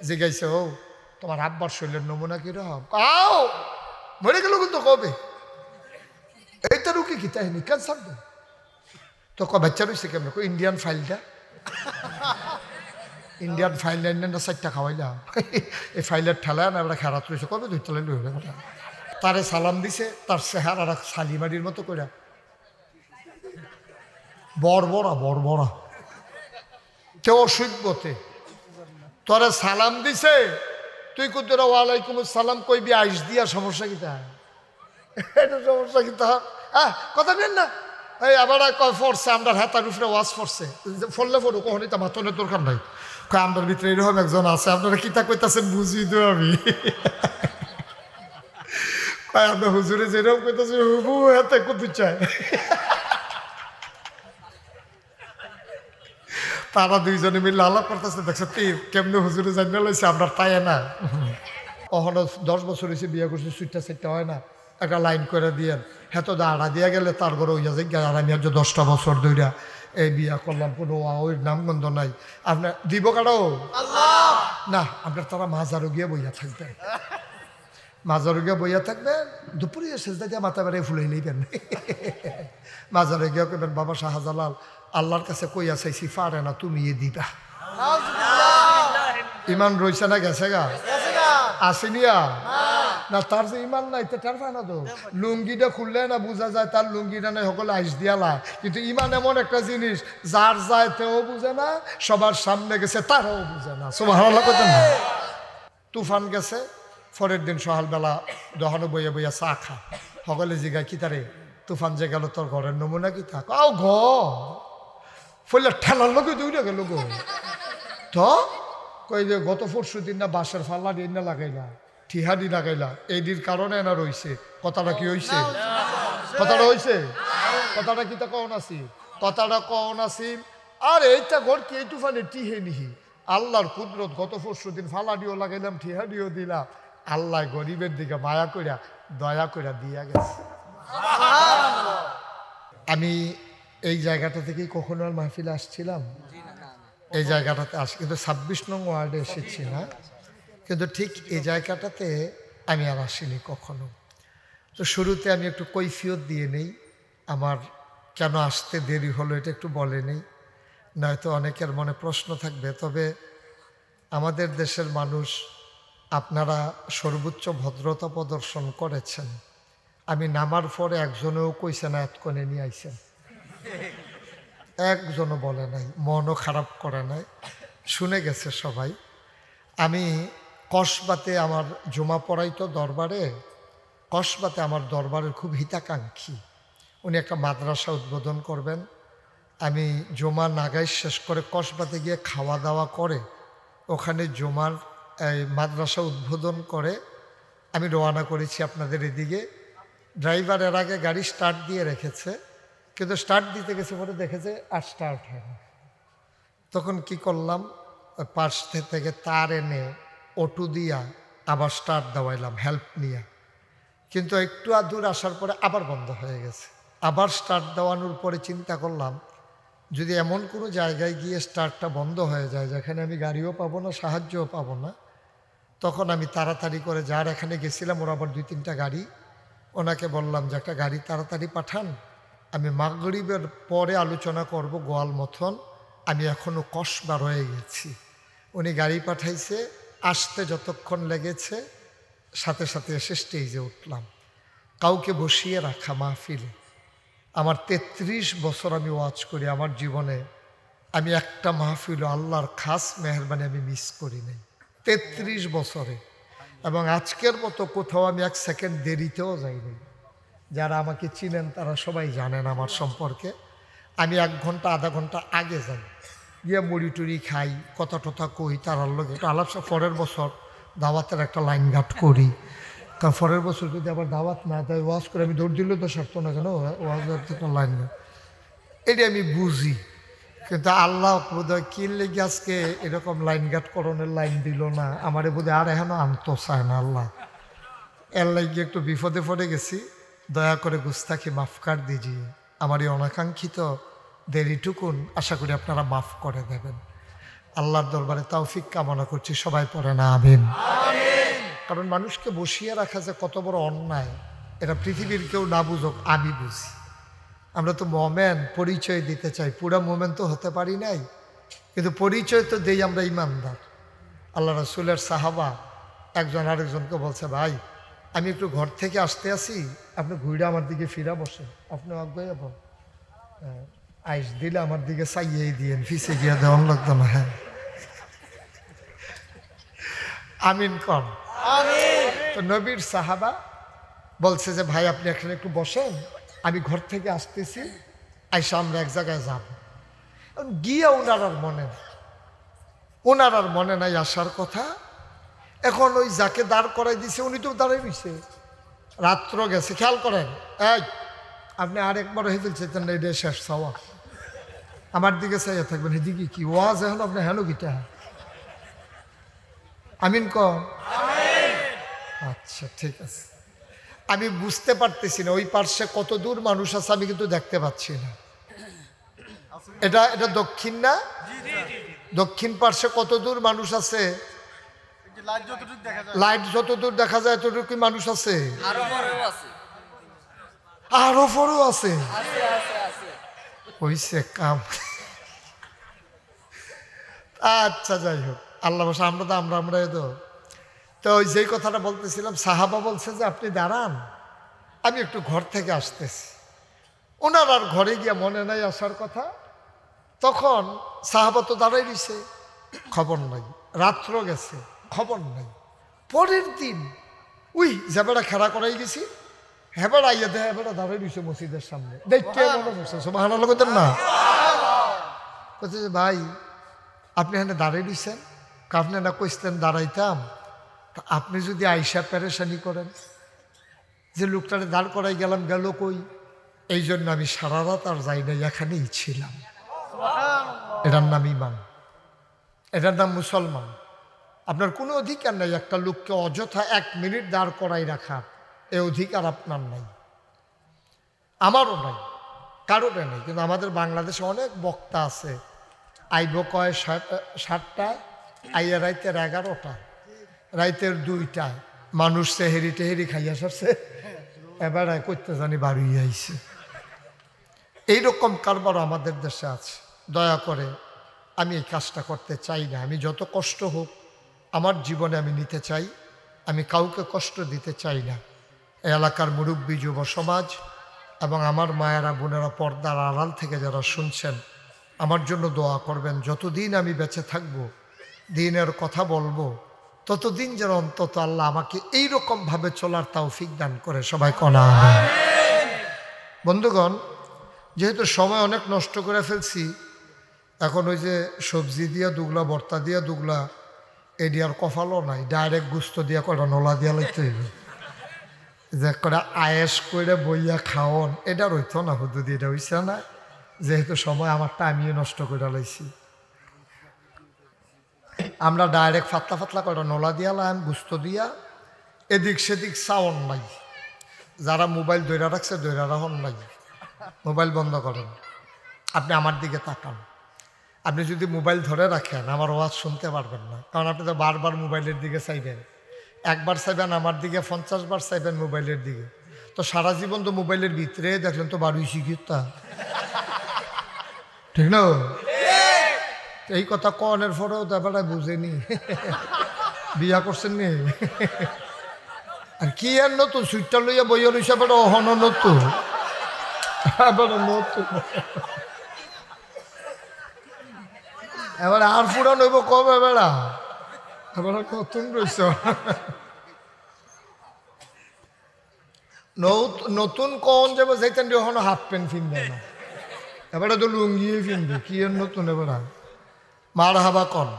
জিজ্ঞাসা ও তোমার আব্বার শৈলের নমুনা কিরকম আও মরে গেল কিন্তু কবে এইটা রুকি কি তাই ক্যান্সার তো ক বাচ্চা রয়েছে কেমন ইন্ডিয়ান ফাইলটা ইন্ডিয়ান ফাইল না 4টা খাওয়াইলাম এই ফাইলের ঠেলায় না আমরা খেরাত রয়েছে কবে 2 তলায় লইলে তারে সালাম দিছে তার চেহারা শালিমারির মতো করে বড় কেউ অসভ্যতে তোরে সালাম দিছে তুই কুতরা ওয়ালাইকুম সালাম কইবি আইস দিয়া সমস্যা কি তা এটা সমস্যা কি তা কথা নেন না এই আবার কয় ফরছে আমরা হাতার উপরে ওয়াজ ফরছে ফললে ফটো কখনই তা মাতনের দরকার নাই কয় আমার ভিতরে এরকম একজন আছে আপনারা কিতা কইতাছেন বুঝি তো আমি কয় আমরা হুজুরে যেরকম কইতাছি হুবু হাতে কুতু চায় তারা দুইজনে মিলে আলাপ করতেছে দেখছো তুই কেমনে হুজুরে জানিয়ে লইছে আপনার তাই না কখনো 10 বছর হয়েছে বিয়ে করছে সুইটটা হয় না একটা লাইন করে দিয়েন হ্যাঁ তো দাঁড়া দিয়ে গেলে তার ঘরে হইয়া যায় আর আমি আর 10টা বছর ধইরা এই বিয়া করলাম কোনো ওই নামগন্ধ নাই আপনার দিব কারো না আপনার তারা মাজারও গিয়ে বইয়া থাকবেন মাজারে গিয়ে বইয়া থাকবেন দুপুরে সেজদা দিয়ে মাথা বেড়ে ফুলে নিবেন মাজারে গিয়ে কইবেন বাবা শাহজালাল আল্লাহর কাছে কইয়া চাইছি পারে না তুমি দিবা ইমান রইছে না গেছে গা আসেনিয়া না তার যে ইমান নাই তো তার ফানা তো লুঙ্গিটা খুললে না বোঝা যায় তার লুঙ্গিটা নাই সকলে আইস দিয়ালা কিন্তু ইমান এমন একটা জিনিস যার যায় তেও বুঝে না সবার সামনে গেছে তারও বুঝে না সুবহানাল্লাহ কইতেন না তুফান গেছে পরের দিন সকালবেলা দহনো বইয়া বইয়া চা খা সকলে জিগায় কি তারে তুফান যে গেল তোর ঘরের নমুনা কি থাক আও ঘর ফলে ঠেলার লোকে দুইটা গেল গো তো কই যে গত 4 দিন না বাসের ফাল্লা দিন না লাগাইলা ঠিহাদি লাগাইলা এইটির কারণে না রইছে কথাটা কি হইছে কথাটা হইছে কথাটা কি তা কন আছি কথাটা কন আছি আর এইটা ঘর কি এই তুফানে টিহে নিহি আল্লাহর কুদরত গত 4 দিন ফালা দিও লাগাইলাম ঠিহাদিও দিলাম আল্লাহ গরিবের দিকে মায়া কইরা দয়া কইরা দিয়া গেছে আমি এই জায়গাটা থেকেই কখনো আর মাহফিলে আসছিলাম এই জায়গাটাতে আসি কিন্তু 26 নং ওয়ার্ডে এসেছি না কিন্তু ঠিক এই জায়গাটাতে আমি আর আসিনি কখনো তো শুরুতে আমি একটু কৈফিয়ত দিয়ে নেই আমার কেন আসতে দেরি হলো এটা একটু বলে নেই নয়তো অনেকের মনে প্রশ্ন থাকবে তবে আমাদের দেশের মানুষ আপনারা সর্বোচ্চ ভদ্রতা প্রদর্শন করেছেন আমি নামার পরে একজনেও কইছে না এতক্ষণে নিয়ে আইছেন একজনও বলে নাই মনও খারাপ করে নাই শুনে গেছে সবাই আমি কসবাতে আমার জমা পড়াইতো দরবারে কসবাতে আমার দরবারের খুব হিতাকাঙ্ক্ষী উনি একটা মাদ্রাসা উদ্বোধন করবেন আমি জমা নাগাই শেষ করে কসবাতে গিয়ে খাওয়া দাওয়া করে ওখানে জমার এই মাদ্রাসা উদ্বোধন করে আমি রওনা করেছি আপনাদের এদিকে ড্রাইভার এর আগে গাড়ি স্টার্ট দিয়ে রেখেছে কিন্তু স্টার্ট দিতে গেছে পরে দেখেছে আর স্টার্ট হয় না তখন কি করলাম পাশ থেকে তার এনে অটো দিয়া আবার স্টার্ট দেওয়াইলাম হেল্প নিয়ে কিন্তু একটু দূর আসার পরে আবার বন্ধ হয়ে গেছে আবার স্টার্ট দেওয়ানোর পরে চিন্তা করলাম যদি এমন কোনো জায়গায় গিয়ে স্টার্টটা বন্ধ হয়ে যায় যেখানে আমি গাড়িও পাবো না সাহায্যও পাবো না তখন আমি তাড়াতাড়ি করে যার এখানে গেছিলাম ওর আবার 2-3টা গাড়ি ওনাকে বললাম যে একটা গাড়ি তাড়াতাড়ি পাঠান আমি মাগরিবের পরে আলোচনা করব গোয়াল মথন আমি এখনও কসবা রয়ে গেছি উনি গাড়ি পাঠাইছে আসতে যতক্ষণ লেগেছে সাথে সাথে এসে স্টেজে উঠলাম কাউকে বসিয়ে রাখা মাহফিলে আমার 33 বছর আমি ওয়াজ করি আমার জীবনে আমি একটা মাহফিল আল্লাহর খাস মেহরবানি আমি মিস করি নাই 33 বছরে এবং আজকের মতো কোথাও আমি 1 সেকেন্ড দেরিতেও যাইনি যারা আমাকে চিনেন তারা সবাই জানেন আমার সম্পর্কে আমি 1 ঘন্টা আধা ঘন্টা আগে যাই গিয়ে মুড়ি টুড়ি খাই কথা টথা কই তার লোক একটু আলাপ পরের বছর দাওয়াতের একটা লাইন ঘাট করি কারণ পরের বছর যদি আবার দাওয়াত না দেয় ওয়াজ করে আমি দৌড় দিলেও তো সারতো না কেন ওয়াজ একটা লাইন ঘাট এটি আমি বুঝি কিন্তু আল্লাহ বোধহয় কি লেগে আজকে এরকম লাইন ঘাট করণের লাইন দিল না আমারে বোধহয় আর এখনও আনতো চায় না আল্লাহ এর লাগিয়ে একটু বিপদে পড়ে গেছি দয়া করে গুস্তাখি মাফ কর দিজিয়ে আমার এই অনাকাঙ্ক্ষিত দেরিটুকুন আশা করি আপনারা মাফ করে দেবেন আল্লাহর দরবারে তৌফিক কামনা করছি, সবাই পড়ে না আমিন। কারণ মানুষকে বসিয়ে রাখা যে কত বড় অন্যায়, এটা পৃথিবীর কেউ না বুঝুক, আমি বুঝি। আমরা তো মোমেন, পরিচয় দিতে চাই, পুরা মোমেন তো হতে পারি নাই, কিন্তু পরিচয় তো দেই আমরা ইমানদার। আল্লাহ রাসূলের সাহাবা একজন আরেকজনকে বলছে, ভাই আমি একটু ঘর থেকে আসতে আসি, আপনি ঘুরে আমার দিকে ফিরা বসেন, আপনি অজ্ঞায় আইস দিলে আমার দিকে চাইয়েই দিয়েন, ফিসে গিয়ে দেওয়ান লাগতো না। হ্যাঁ আমিন কর। তো নবীর সাহাবা বলছে যে ভাই আপনি এখানে একটু বসেন, আমি ঘর থেকে আসতেছি, আইসা আমরা এক জায়গায় যাব। গিয়ে ওনার আর মনে নাই আসার কথা। এখন ওই যাকে দাঁড় করাই দিছে উনি তো দাঁড়াই রয়েছে, রাত্র গেছে। খেয়াল করেন, এই আপনি আরেকবার হয়ে ফেলছেন না, এটা শেষ চাওয়া, আমার দিকে চাইয়া থাকবেন, এদিকে কি ওয়াজ এখন আপনি হেন গিটা আমিন কর। আচ্ছা ঠিক আছে, আমি বুঝতে পারতেছি না ওই পার্শ্বে কত দূর মানুষ আছে, আমি কিন্তু দেখতে পাচ্ছি না। এটা এটা দক্ষিণ না? দক্ষিণ পার্শ্বে কত দূর মানুষ আছে? লাইট যত দূর দেখা যায় ততটুকু মানুষ আছে, আরো পরেও আছে। হইছে কাম। আচ্ছা যাই হোক, আল্লাহ বসে আমরা তো ওই যেই কথাটা বলতেছিলাম, সাহাবা বলছে যে আপনি দাঁড়ান, আমি একটু ঘর থেকে আসতেছি। ওনার আর ঘরে গিয়ে মনে নাই আসার কথা। তখন সাহাবা তো দাঁড়াই দিছে, খবর নাই, রাত্র গেছে, খবর নাই। পরের দিন উই যেবেড়া খেলা করাই গেছি, হেবেড়া ইয়ে দেয়, হেবেড়া দাঁড়াই দিছে মসজিদের সামনে, দেখতে মনে বসে সুবহানাল্লাহ কইতেন না? বলছে যে ভাই আপনি এখানে দাঁড়াই দিছেন, আপনি না কইছিলেন দাঁড়াইতাম, আপনি যদি আইসা পেরেশানি করেন যে লোকটারে দাঁড় করাই গেলাম, গেল কই, এই জন্য আমি সারা রাত আর যাই নাই, এখানেই ছিলাম। এটার নাম ইমান, এটার নাম মুসলমান। আপনার কোনো অধিকার নাই একটা লোককে অযথা 1 মিনিট দাঁড় করাই রাখার, এই অধিকার আপনার নাই, আমারও নাই, কারোর নেই। কিন্তু আমাদের বাংলাদেশে অনেক বক্তা আছে, আইব কয় 7টায়, আইয়া রাইতের 11টায়, রাইতের 2টায়, মানুষ সেহেরি টেহেরি খাইয়া সারছে, এবার করতে জানি বাড়ি আইছে। এইরকম কারবার আমাদের দেশে আছে। দয়া করে আমি এই কাজটা করতে চাই না। আমি যত কষ্ট হোক আমার জীবনে আমি নিতে চাই, আমি কাউকে কষ্ট দিতে চাই না। এই এলাকার মুরব্বী যুব সমাজ এবং আমার মায়েরা বোনেরা পর্দার আড়াল থেকে যারা শুনছেন, আমার জন্য দোয়া করবেন। যতদিন আমি বেঁচে থাকব, দিনের কথা বলবো, ততদিন যেন অন্তত আল্লাহ আমাকে এইরকমভাবে চলার তৌফিক দান করে। সবাই কনা আমিন। বন্ধুগণ, যেহেতু সময় অনেক নষ্ট করে ফেলছি, এখন ওই যে সবজি দিয়া দুগলা, ভর্তা দিয়া দুগলা, এডি আর কফালও নাই, ডাইরেক্ট গুস্ত দিয়া কটা নোলা দিয়া লাইতে হইবে, যে কটা আয়েস করে বইয়া খাওয়ন, এটা রইতো না হুদুদি, এটা হইছে না। যেহেতু সময় আমারটা আমিও নষ্ট করে লাইছি, আমরা ডাইরেক্ট ফাতলা ফাতলা কটা নোলা দিয়া লাম, গুস্ত দিয়া, এদিক সেদিক চাওন নাই। যারা মোবাইল ধৈরা রাখছে ধৈরা রাখুন নাই, মোবাইল বন্ধ করেন। আপনি আমার দিকে তাকান, আপনি যদি মোবাইল ধরে রাখেন আমার আওয়াজ শুনতে পারবেন না, কারণ আপনি তো বারবার মোবাইলের দিকে চাইবেন। একবার চাইবেন আমার দিকে, 50 বার চাইবেন মোবাইলের দিকে, তো সারা জীবন তো মোবাইলের ভিতরে দেখলেন তো বাড়ি শিখিতা, ঠিক না? এই কথা কনের পরেও তো এবার বুঝেনি, বিয়া করছেন নি? আর কি আর নতুন সুইটটা লইয়া বইয়া লইছে, এবার অহন নতুন, এবার নতুন, এবার আর পুরান হইব কবে বেড়া, এবার নতুন রয়েছ। নতুন কন যাবো যাইতেন ওখানে হাফ প্যান্ট ফিনবে না, এবারে তো লুঙ্গিয়ে ফিনবে, কি আর নতুন এবার মার হাবা কন।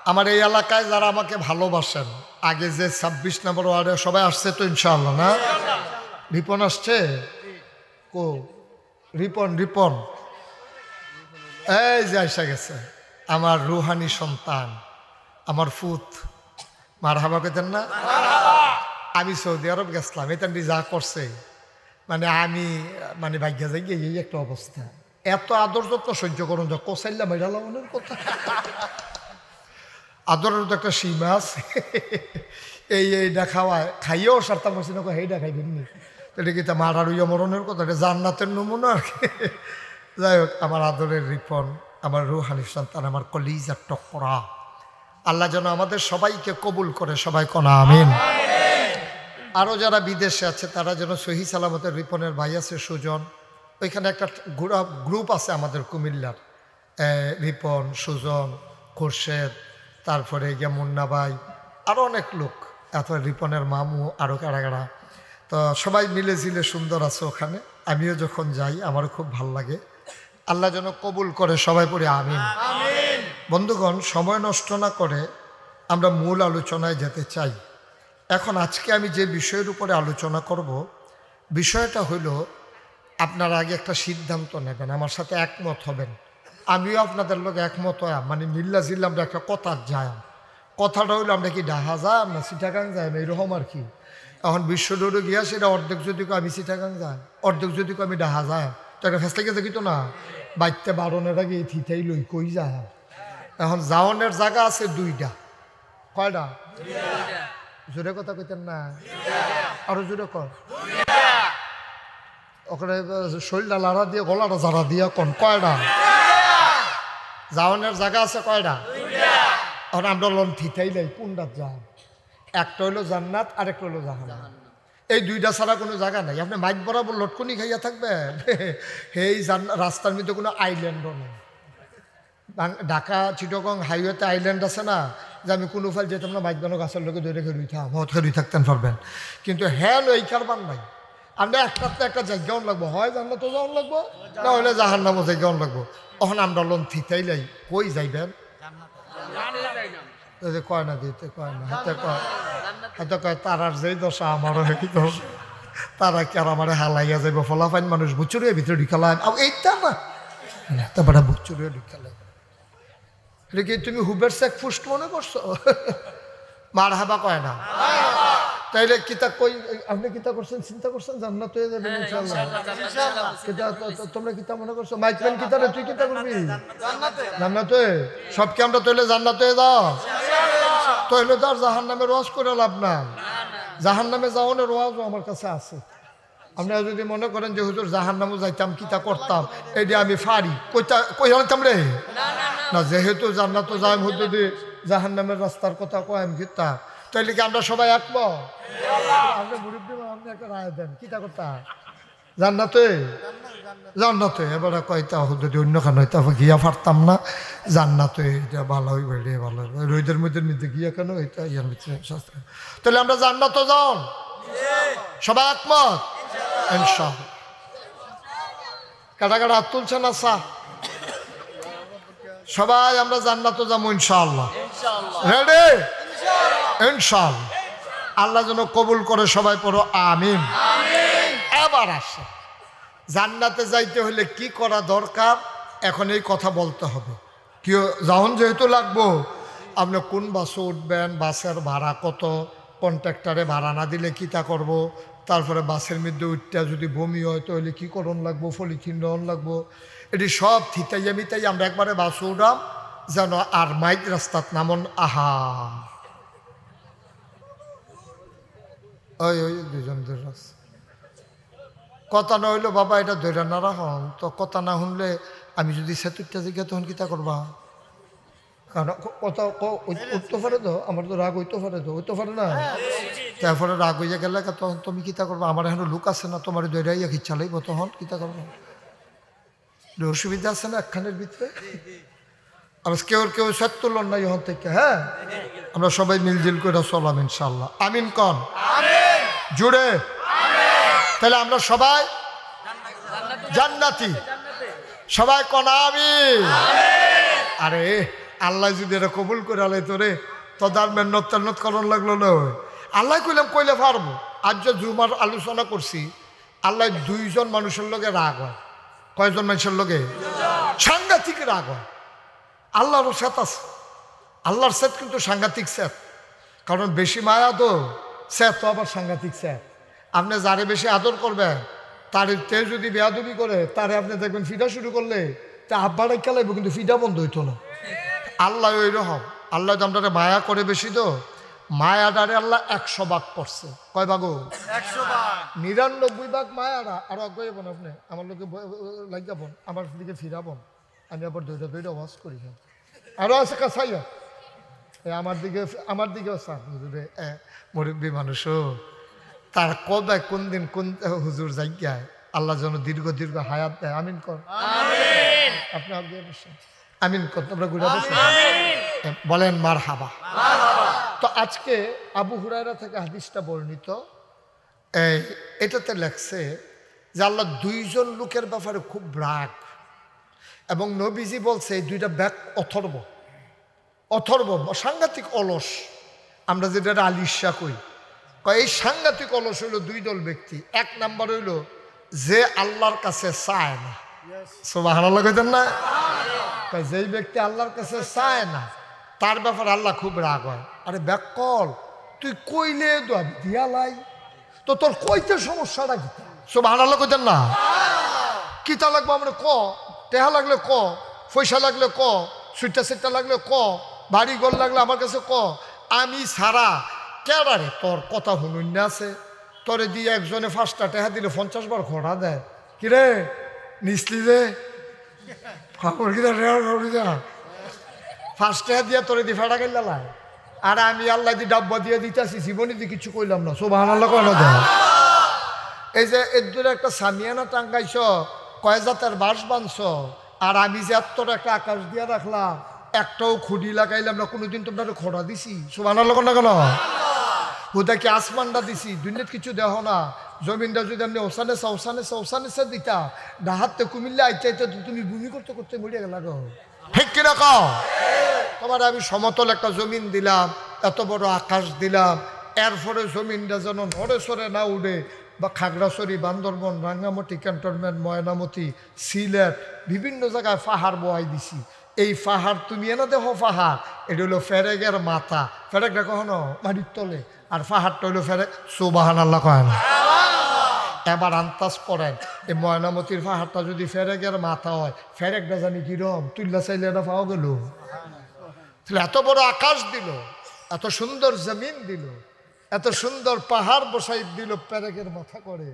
আমার এই এলাকায় যারা আমাকে ভালোবাসেন, আগে যে 26 নম্বর ওয়ার্ডে সবাই আসছে তো ইনশাআল্লাহ না? রিপন আসছে, কো রিপন এই যে আসা গেছে, আমার রুহানি সন্তান, আমার ফুত, মার হাবা পেতেন না? আমি সৌদি আরব গেছিলাম, এটা যা করছে, আমি ভাগ্যা যাই এই একটা অবস্থা। এত আদর যত্ন সহ্য করুন যা কোসাইল্লা মেরালা মনের কথা। আদরের তো একটা সীমা আছে। এইটা খাওয়ায় খাইয়েও সারতাম পারছি না, সেইটা খাইবেন নি, এটা কি তা মারার উইয়া মরণের কথা, এটা জান্নাতের নমুনা আর কি। যাই হোক, আমার আদরের রিপন, আমার রুহানি সন্তান, আমার কলিজার টকরা, আল্লাহ যেন আমাদের সবাইকে কবুল করে, সবাই কোনা আমিন। আরও যারা বিদেশে আছে তারা যেন সহি সালামতের, রিপনের ভাই আছে সুজন, ওইখানে একটা গ্রুপ আছে আমাদের কুমিল্লার, রিপন, সুজন, খোরশেদ, তারপরে গিয়া মুন্না ভাই, আরও অনেক লোক, তারপরে রিপনের মামু, আরও কারা, তো সবাই মিলে ঝিলে সুন্দর আছে ওখানে। আমিও যখন যাই আমারও খুব ভাল লাগে। আল্লাহ যেন কবুল করে, সবাই পড়ে আমিন। বন্ধুগণ, সময় নষ্ট না করে আমরা মূল আলোচনায় যেতে চাই। এখন আজকে আমি যে বিষয়ের উপরে আলোচনা করব, বিষয়টা হইল, আপনারা আগে একটা সিদ্ধান্ত নেবেন, আমার সাথে একমত হবেন, আমিও আপনাদের লোক একমত হয়, মানে মিল্লা জিল্লা আমরা একটা কথা যায়। কথাটা হইলো আমরা কি ডাহা যাই না চিটাগাং যাই, এইরকম আর কি। এখন বিশ্বডোরে গিয়া সেটা অর্ধেক যদি আমি চিটাগাং যাই, অর্ধেক যদি আমি ডাহা যায়, তো একটা ফেসলে গেছে কিন্তু না, বাইতে বারণের আগে থিতাই লই কই যায়। এখন যাওয়ানের জায়গা আছে দুইটা, কয়টা? জোরে কথা কইতেন না, আরো জোরে কর। ওখানে শরীরটা লাড়া দিয়ে গলাটা জারা দিয়া কোন কয়টা যাওয়ানের জায়গা আছে? কয়টা? এখন আমরা লন থিতাই লাই কোনটা যান, একটা হইলো জান্নাত, আরেকটা হইলো জাহান্নাম। এই দুইটা ছাড়া কোনো জায়গা নাই। আপনি মাইক বরাবর লটকনি খাইয়া থাকবেন, এই রাস্তার মধ্যে কোনো আইল্যান্ডও নেই। ঢাকা চিটাগং হাইওয়েতে আইল্যান্ড আছে না, যে আমি কোনো ফাল যেতাম না, মাইক বানো গাছের লোকে ধরে খেলুইতাম, খেলুই থাকতেন পারবেন, কিন্তু হ্যাঁ ওই কারবার নাই। আমরা একটা জায়গাও লাগবো, হয় জান্নাতও যাওয়ান লাগবো, না হলে জাহান্নামও জায়গাও লাগবো। তখন আমরা লোন থিতাই লাই কই যাইবেন, কয় না দিতে কয় না, হাতে কয় তারার যেই দশা আমারও একই দশা, তারা কি আর আমার হালাইয়া যাইব, ফলাফাইন মানুষ বুচুরিয়া ভিতরে ঢুকালাম, এইটা না তারপরে বুচুরিয়া ঢুকালাম। এটা কি তুমি হুবের চেক ফুস্ট মনে করছো? মার হাবা কয় না, তাইলে কিতা কই, আপনি কিতা করছেন, চিন্তা করছেন জান্নাত হয়ে যাবেন ইনশাআল্লাহ। কিতা তোমরা কিতা মনে করছো? মাইকম্যান কিতা রে, তুই কিতা করবি? জান্নাত হয়ে সব কি আমরা তৈলে জান্নাত হয়ে যাও? তৈলে তো আর জাহান্নামে রোয়াজ করে লাভ না। জাহান্নামে যাওয়ানোর রোয়াজও আমার কাছে আছে। আপনারা যদি মনে করেন যে হুজুর জাহান্নামও যাইতাম, কিতা করতাম, এইটা আমি ফারি, কই হইতাম রে না, যেহেতু জান্নাতও যাই হুজুর জাহান্নামের রাস্তার কথা কয়াম কিতা, তাইলে কি আমরা সবাই আঁকবো? আপনি মুরব্বী, আপনি একটা রায় দেন, কিতা করতাম? জান্নাতে এবারে কয়তা যদি অন্য খান হইতা গিয়া পারতাম না, জান্নাতে এটা ভালো হইবে, ভালো হইবে, রোদের মধ্যে নিতে গিয়া কেন এটা ইয়ার ভিতরে শাস্ত্র। তাহলে আমরা জান্নাতও যাও, সবাই একমত ইনশাআল্লাহ। কাটা হাত তুলছেন? আচ্ছা, সবাই আমরা জান্নাতও যাবো ইনশাআল্লাহ, রেডি ইনশাআল্লাহ। আল্লাহ যেন কবুল করে, সবাই পড়ো আমিন। এবার আসে, জান্নাতে যাইতে হলে কি করা দরকার, এখন এই কথা বলতে হবে। কি যাওন যেহেতু লাগবো, আপনি কোন বাসে উঠবেন, বাসের ভাড়া কত, কন্ট্রাক্টারে ভাড়া না দিলে কিতা করব, তারপরে বাসের মধ্যে উঠতে যদি বমি হয় তাহলে কী করণ লাগবো, পলিথিন রন লাগবো, এটি সব থিতাইয়া মিতাই আমরা একবারে বাসে উঠাম, যেন আর মাইক রাস্তাত নামন। আহা ওই দুজনদের রাস্তা কথা না হইলো, বাবা এটা ধৈর্য না রাখুন তো, কথা না শুনলে আমি যদি সেতুরটা জিজ্ঞা তখন কিতা করবা, কারণ কথা উঠতে পারে তো, আমার তো রাগ হইতে পারে, তো হইতে পারে না, তারপরে রাগ হইয়া গেলে তখন তুমি কিতা করবা, আমার এখন লোক আছে না, তোমার দৈরাইয়া খিচ্ছা লাগবো, তখন কিতা করবো, অসুবিধা আছে না একখানের ভিতরে। আর কেউ সেট তুলন না ইহন থেকে, হ্যাঁ আমরা সবাই মিলজিল করে চলাম ইনশাল্লাহ, আমিন কন জুড়ে। তাহলে আমরা সবাই জান্নাতি, সবাই কন আমিন। আরে আল্লাহ যদি এটা কবুল করে আলাই তোরে, তদার মেহনত করণ লাগলো না, আল্লাহ কইলে পারবো। আজ যে জুমার আলোচনা করছি, আল্লাহ দুইজন মানুষের লগে রাগ হয়, কয়জন মানুষের লগে? সাংঘাতিক রাগ হয়। আল্লাহরও সেত আছে, আল্লাহর সেত কিন্তু সাংঘাতিক সেত, কারণ বেশি মায়া তো সেত তো আবার সাংঘাতিক সেত। আপনি যারে বেশি আদর করবেন তার তে যদি বেয়াদবি করে তারে আপনি দেখবেন ফিডা শুরু করলে তা আব্বাটাই খেলাইবো, কিন্তু ফিডা বন্ধ হইতো না। আল্লাহ ওই রকম, আল্লাহ দামটারে মায়া করে বেশি তো, মায়াডারে আল্লাহ 100 ভাগ করছে। কয় ভাগো? 100 ভাগ। 99 ভাগ মায়ারা। আরো আগে যাবেন আপনি, আমার লোকে লাগ যাবেন, আমার দিকে ফিরাবন, আমি আবার দইটা দইটা ওয়াজ করি। আরো আছে কাছাইয়া আমার দিকেও চান হুজুরে, মুরব্বী মানুষও তার কবে কোন দিন কোন হুজুর জায়গায় আল্লাহ যেন দীর্ঘ দীর্ঘ হায়াত দেয়। আমিন কর। আপনি আগে বসেন, আমিন কর। তোমরা ঘুরে বসেন, বলেন মারহাবা। তো আজকে আবু হুরায়রা থেকে হাদিসটা বর্ণিত, এটাতে লেখছে যে আল্লাহ 2 জন লোকের ব্যাপারে খুব রাগ, এবং নবীজি বলছে এই 2টা ব্যাগ অথর্ব সাংঘাতিক অলস। আমরা যেটা আলিশা কই, এই সাংঘাতিক অলস হইল 2 দল ব্যক্তি। 1 নাম্বার হইল যে আল্লাহর কাছে চায় না। সুবহানাল্লাহ কইতেন না? যেই ব্যক্তি আল্লাহর কাছে চায় না তার ব্যাপারে আল্লাহ খুব রাগ হয়। আরে ব্যাকল, তুই কইলে দিয়া লাই, তো তোর কইতে সমস্যাটা কি? সুবহানাল্লাহ কইতেন না? কিতা লাগবো আমরা ক, টেহা লাগলে ক, পয়সা লাগলে ক, সুইটা সেটটা লাগলে ক, বাড়ি ঘর লাগলে আমার কাছে ক, আমি সারা কেডারে তোর কথা শুনুন না আছে। তোরে দিয়ে একজনে 5টা টেহা দিলে 50 বার খড়া দেয়। কিরে নিসলি যে খবর কিনা যা 5 টাকা দিয়ে তোরে দিয়ে ফেটা গেল লাই, আর আমি আল্লাহ দিয়ে ডাব্বা দিয়ে দিতেছি, জীবনে দিয়ে কিছু কইলাম না। সুবহানাল্লাহ কয় না? এই যে এর দূরে একটা সামিয়ানা টাঙ্গাইছ, কয় জাতের বাঁশ বাঁধছ, আর আমি যে এতর একটা আকাশ দিয়ে রাখলাম, একটাও খুঁড়ি লাগাইলাম না, কোনোদিন তোমরা খোঁড়া দিছি? সুবহানাল্লাহ কয় না কেন? হুদাকে আসমানটা দিছি, দুনিয়াত কিছু দেহ না। জমিনটা যদি আপনি ওসানে দিতা, ডাহাতে কুমিল্লা আইতে আইতে তুমি ভূমি করতে করতে মরিয়া গেল। ঠিক কিনা কও? তোমার আমি সমতল একটা জমিন দিলাম, এত বড় আকাশ দিলাম, এরপরে জমিনটা যেন নড়ে সরে না উঠে, বা খাগড়াছড়ি, বান্দরবন, রাঙ্গামাটি ক্যান্টনমেন্ট, ময়নামতি, সিলেট, বিভিন্ন জায়গায় পাহাড় বহাই দিছি। এই পাহাড় তুমি এনে দেখো, পাহাড় এটা হলো ফেরেগের মাথা। ফেরেকটা কখনো মাটির তলে, আর পাহাড়টা হইলো ফেরেক। সুবহানাল্লাহ কয় না? এবার আন্দাজ করেন, এই ময়নামতির পাহাড়টা যদি ফেরেকের মাথা হয়, ফেরেকটা জানি কিরম, তুল্লা চাইলে এটা পাওয়া গেল। এত বড় আকাশ দিল, এত সুন্দর জমিন দিল, এত সুন্দর পাহাড় বসাই দিল ফেরেকের মাথা করে,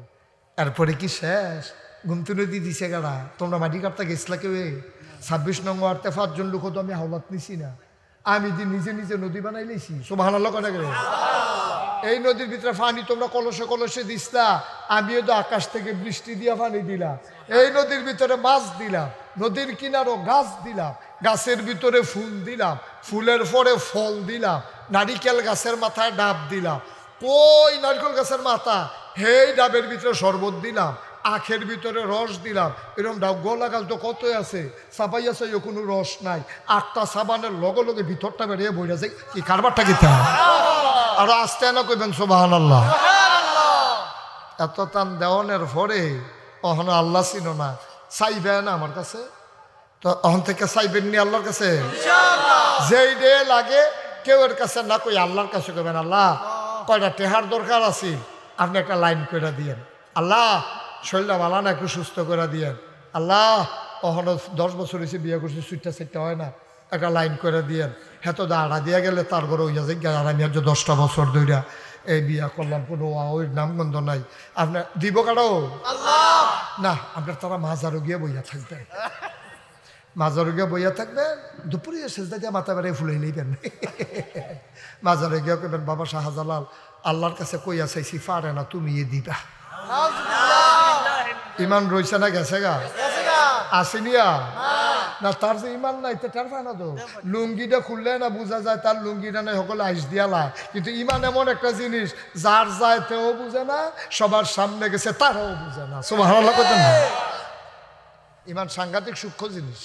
এরপরে কি শেষ? ঘুমতে নদী দিছে গাড়া। তোমরা মাটি কাটতে গেছিলা কেউ? 26 নং ওয়ার্ডে 5 জন লোক তো আমি হাওলাত নিছি না, আমি নিজে নিজে নদী বানাই লেছি। সুবহানাল্লাহ কয় না? এই নদীর ভিতরে পানি তোমরা কলসে কলসে দিসলা, আমিও তো আকাশ থেকে বৃষ্টি দিয়া পানি দিলাম। এই নদীর ভিতরে মাছ দিলাম, নদীর কিনারও গাছ দিলাম, গাছের ভিতরে ফুল দিলাম, ফুলের পরে ফল দিলাম, নারিকেল গাছের মাথায় ডাব দিলাম। কই নারিকেল গাছের মাথা? হেই ডাবের ভিতরে শরবত দিলাম, আখের ভিতরে রস দিলাম। এরকম ডাব গোলা গাছ তো কতই আছে, সাবাই আছে, কোনো রস নাই। 8টা সাবানের লগে লগে ভিতরটা বেরিয়ে বইরা যায়। কি কারবারটা কি? আরো আসতে না কইবেন সুবহানাল্লাহ। এত টান দেওয়ানের পরে অহন আল্লাহ চিনো না, চাইবে না আমার কাছে, তো অহন থেকে চাইবেন নি আল্লাহর কাছে? যেই ডে লাগে কেউ এর কাছে না কই আল্লাহর কাছে কইবেন, আল্লাহ কয়টা টেহার দরকার আছে, আপনি একটা লাইন করে দিয়েন। আল্লাহ শরীরটা ভালো না, একটু সুস্থ করে দিয়েন। আল্লাহ অহন 10 বছর হয়েছে বিয়ে করছি, সুইটটা সেটটা হয় না, একটা লাইন করে দিয়েন। হ্যাঁ, তো দাঁড়া দিয়ে গেলে তার ঘরে হইয়া যায়। আর আমি আজ 10টা বছর ধইরা এই বিয়া করলাম, কোনো ওই নামগন্ধ নাই। আপনার দিব কারো না, আপনার তারা মাজারও গিয়ে বইয়া থাকবেন, মাজারও গিয়ে বইয়া থাকবেন। দুপুরে সেজদা দিয়ে মাথা বেড়ে ফুলে নিবেন। মাজারে গিয়ে কইবেন, বাবা শাহজালাল আল্লাহর কাছে কইয়া চাইছি, পারে না, তুমি এ দিবা। ইমান রইছে না গেছে গা? আসিনিয়া না, তার যে ইমান নাই তার ফানা তো লুঙ্গিটা খুললে না বোঝা যায় তার লুঙ্গিটা নাই, সকলে আইস দিয়া লাই। কিন্তু ইমান এমন একটা জিনিস, যার যায় তেও বুঝে না, সবার সামনে গেছে তারাও বুঝে না। সুবহানাল্লাহ কইতেন না? ইমান সাংঘাতিক সূক্ষ্ম জিনিস,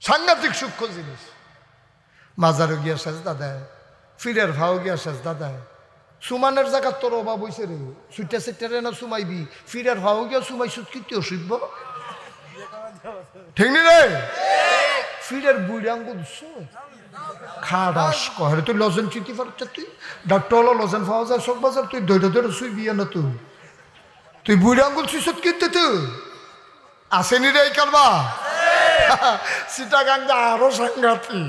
সাংঘাতিক সূক্ষ্ম জিনিস। মাজারও গিয়া সেজদা দেয়, ফিরের ভাও গিয়া সেজদা দেয়। সুমানের জায়গা তোর অভাব হয়েছে রে, সুইটা সেটারে না সুমাইবি, ফিরের ভাও গিয়া সুমাই সুদ কিন্তু অসুবিধ ঠিক নি রে? ফিরের বুড়ি আঙ্গ খাস কহে তুই লজেন চিঠি পারছ, তুই ডাক্তার হলো লজেন পাওয়া যায় সব বাজার, তুই দৈটা দৈটা শুই বিয়ে না তুই তুই বুড়ি আঙ্গুল সুসত কিন্তু তুই আসেনি রে এই কারবা সিটাগাং আরো সাংঘাতিক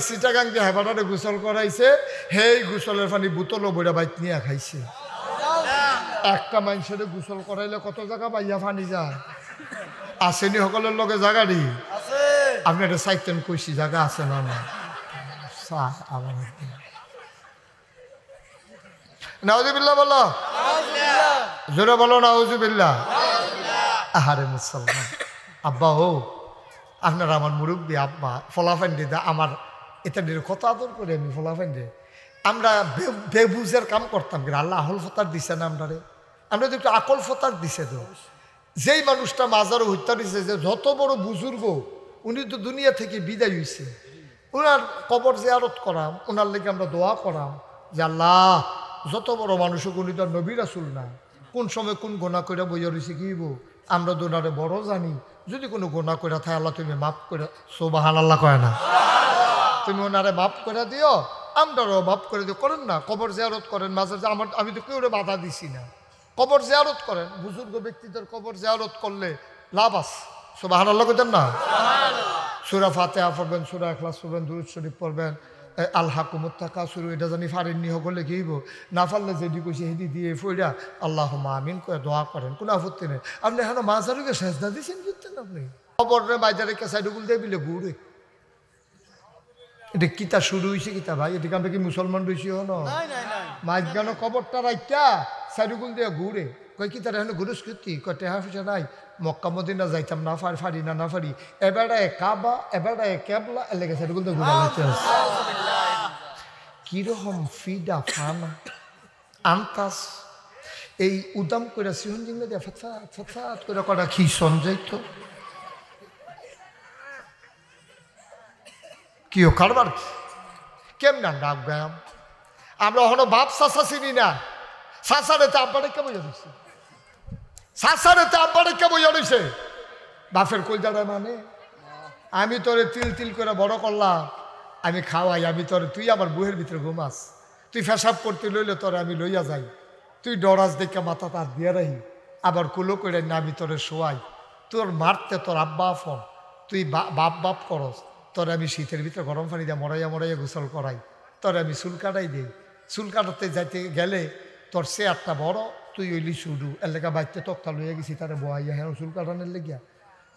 সিটাগাং হেবাটারে গোসল করাইছে সেই গোসলের পানি বোতলও বইরা বাইক নিয়ে খাইছে একটা মানুষের গোসল করাইলে কত জায়গা বাইয়া পানি যায় আসেনি সকলের লগে জায়গাড়ি আপনি একটা সাইতেন কইছি জায়গা আছে না না আবার নাউজুবিল্লাহ বলো জোরে বলো নাউজুবিল্লাহ আহারে মুসলমান আব্বা ও আপনারা আমার মুরব্বী আব্বা ফলাফান্ডি দা আমার এটা কত আদর করে আমি ফলাফান্ডি আমরা বেবুজের কাম করতাম কিন্তু আল্লাহ আহল ফতার দিছে না আমরা তো একটু আকল ফতার দিছে তো যেই মানুষটা মাজারও হত্যা দিছে যে যত বড় বুজুর্গ উনি তো দুনিয়া থেকে বিদায় হইছে ওনার কবর জিয়ারত করাম ওনার লেগে আমরা দোয়া করাম যে আল্লাহ যত বড় মানুষ উনি তো নবী রাসূল না কোন সময় কোন গোনা করে বইয়া রয়েছে কি আমরা দোনারে বড় জানি যদি কোনো গোনা করে থাকে আল্লাহ তুমি মাফ করে সুবহানাল্লাহ কয় না তুমি ওনারে মাফ করে দিও আমরাও মাফ করে দিও করেন না কবর জিয়ারত করেন মাঝে আমার আমি তো কেউ বাধা দিছি না কবর জিয়ারত করেন বুজুর্গ ব্যক্তিদের কবর জিয়ারত করলে লাভ আছে সুবহানাল্লাহ কইতেন না সূরা ফাতিহা পড়বেন সূরা ইখলাস পড়বেন দুরূদ শরীফ পড়বেন আলহাকুমুত তাকাসুর এটা জানি ফারেননি হলে কি হইব না পারলে যেটি কইছে হেদি দিয়ে ফইরা আল্লাহুম্মা আমিন করে দোয়া করেন কোনো আপত্তি নেই আপনি এখন মাজারুকে সেজদা দিয়েছেন বুঝতেন আপনি কবরের বাইরে সাইডুগুল দিয়ে বিলে ঘুরে এটা কিতা শুরু হয়েছে কিতা ভাই এদিকে আমরা কি মুসলমান রয়েছি হন মাঝখান কবরটা রাইটা সাইডুগুল দিয়ে ঘুরে কই কি তার এখন ঘুরুস কীর্তি কয় টেহা পয়সা নাই মক্কা মদিনা যাইতাম না ফারি না ফারি এবারে কাবা এবারে কেবলা এলাকা সাইডুগুল দিয়ে ঘুরে যাচ্ছে কিরকম ফিডা ফানা আন্তাস এই উদাম করে সিহন জিঙ্গা দিয়ে ফাত করে করা কি সঞ্জয় তো কি কারবার কেমন ডাক গায়াম আমরা হলো বাপ চাষা চিনি না চাষারে তো আব্বারে কে বইয়া রয়েছে চাষারে তো আব্বারে কে বইয়া রয়েছে বাপের কলজাটা মানে আমি তোরে তিল তিল করে বড় করলাম আমি খাওয়াই আমি তোরে তুই আমার বুহের ভিতরে ঘুমাস তুই ফেসাব করতে লইলে তোরে আমি লইয়া যাই তুই ডরাস দেখে মাথা তার দিয়ে রাহি আবার কুলো করে না আমি তোরে শোয়াই তোর মারতে তোর আব্বা ফোন তুই বাপ করস তোরে আমি শীতের ভিতরে গরম পানি দিয়ে মরাইয়া গোসল করাই তোরে আমি চুল কাটাই দিই চুল কাটাতে যাইতে গেলে তোর সে একটা বড় তুই ওইলি শুরু এলাকা বাইতে তক্তা লইয়া গেছি তারে বহাইয়া হ্যাঁ চুল কাটানোর লেগিয়া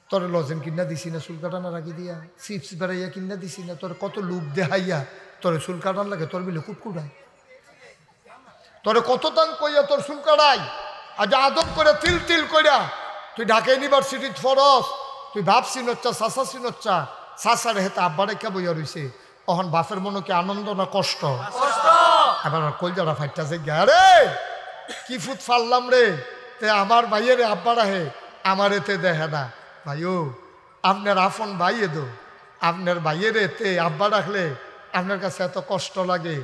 তোরে লজেন কিনা দিছি না চুল কাটানো রাখি দিয়া চিপস বেড়াইয়া কিনা দিছি না তোর কত লুপ দেহাইয়া তোরে চুল কাটান লাগে তোর বিলে কুটকুটাই তোরে কত দান কইয়া তোর চুল কাটাই আজ আদম করে তিল তিল কইরা তুই ঢাকা ইউনিভার্সিটিত ফরস তুই ভাবছি নচ্চা চাষা চিনচ্চা চাষারে হেতে আব্বারে কে বইয়া রইছে অহন বাপের মনে কি আনন্দ না কষ্ট এবার কলজারা ফাইটটা যে রে কি ফুট ফাললাম রে তে আমার ভাইয়ের আব্বারা হে আমার এতে দেখে না ভাইও আপনার আফন ভাইয়ে দো আপনার ভাইয়ের এতে আব্বা রাখলে আপনার কাছে এত কষ্ট লাগে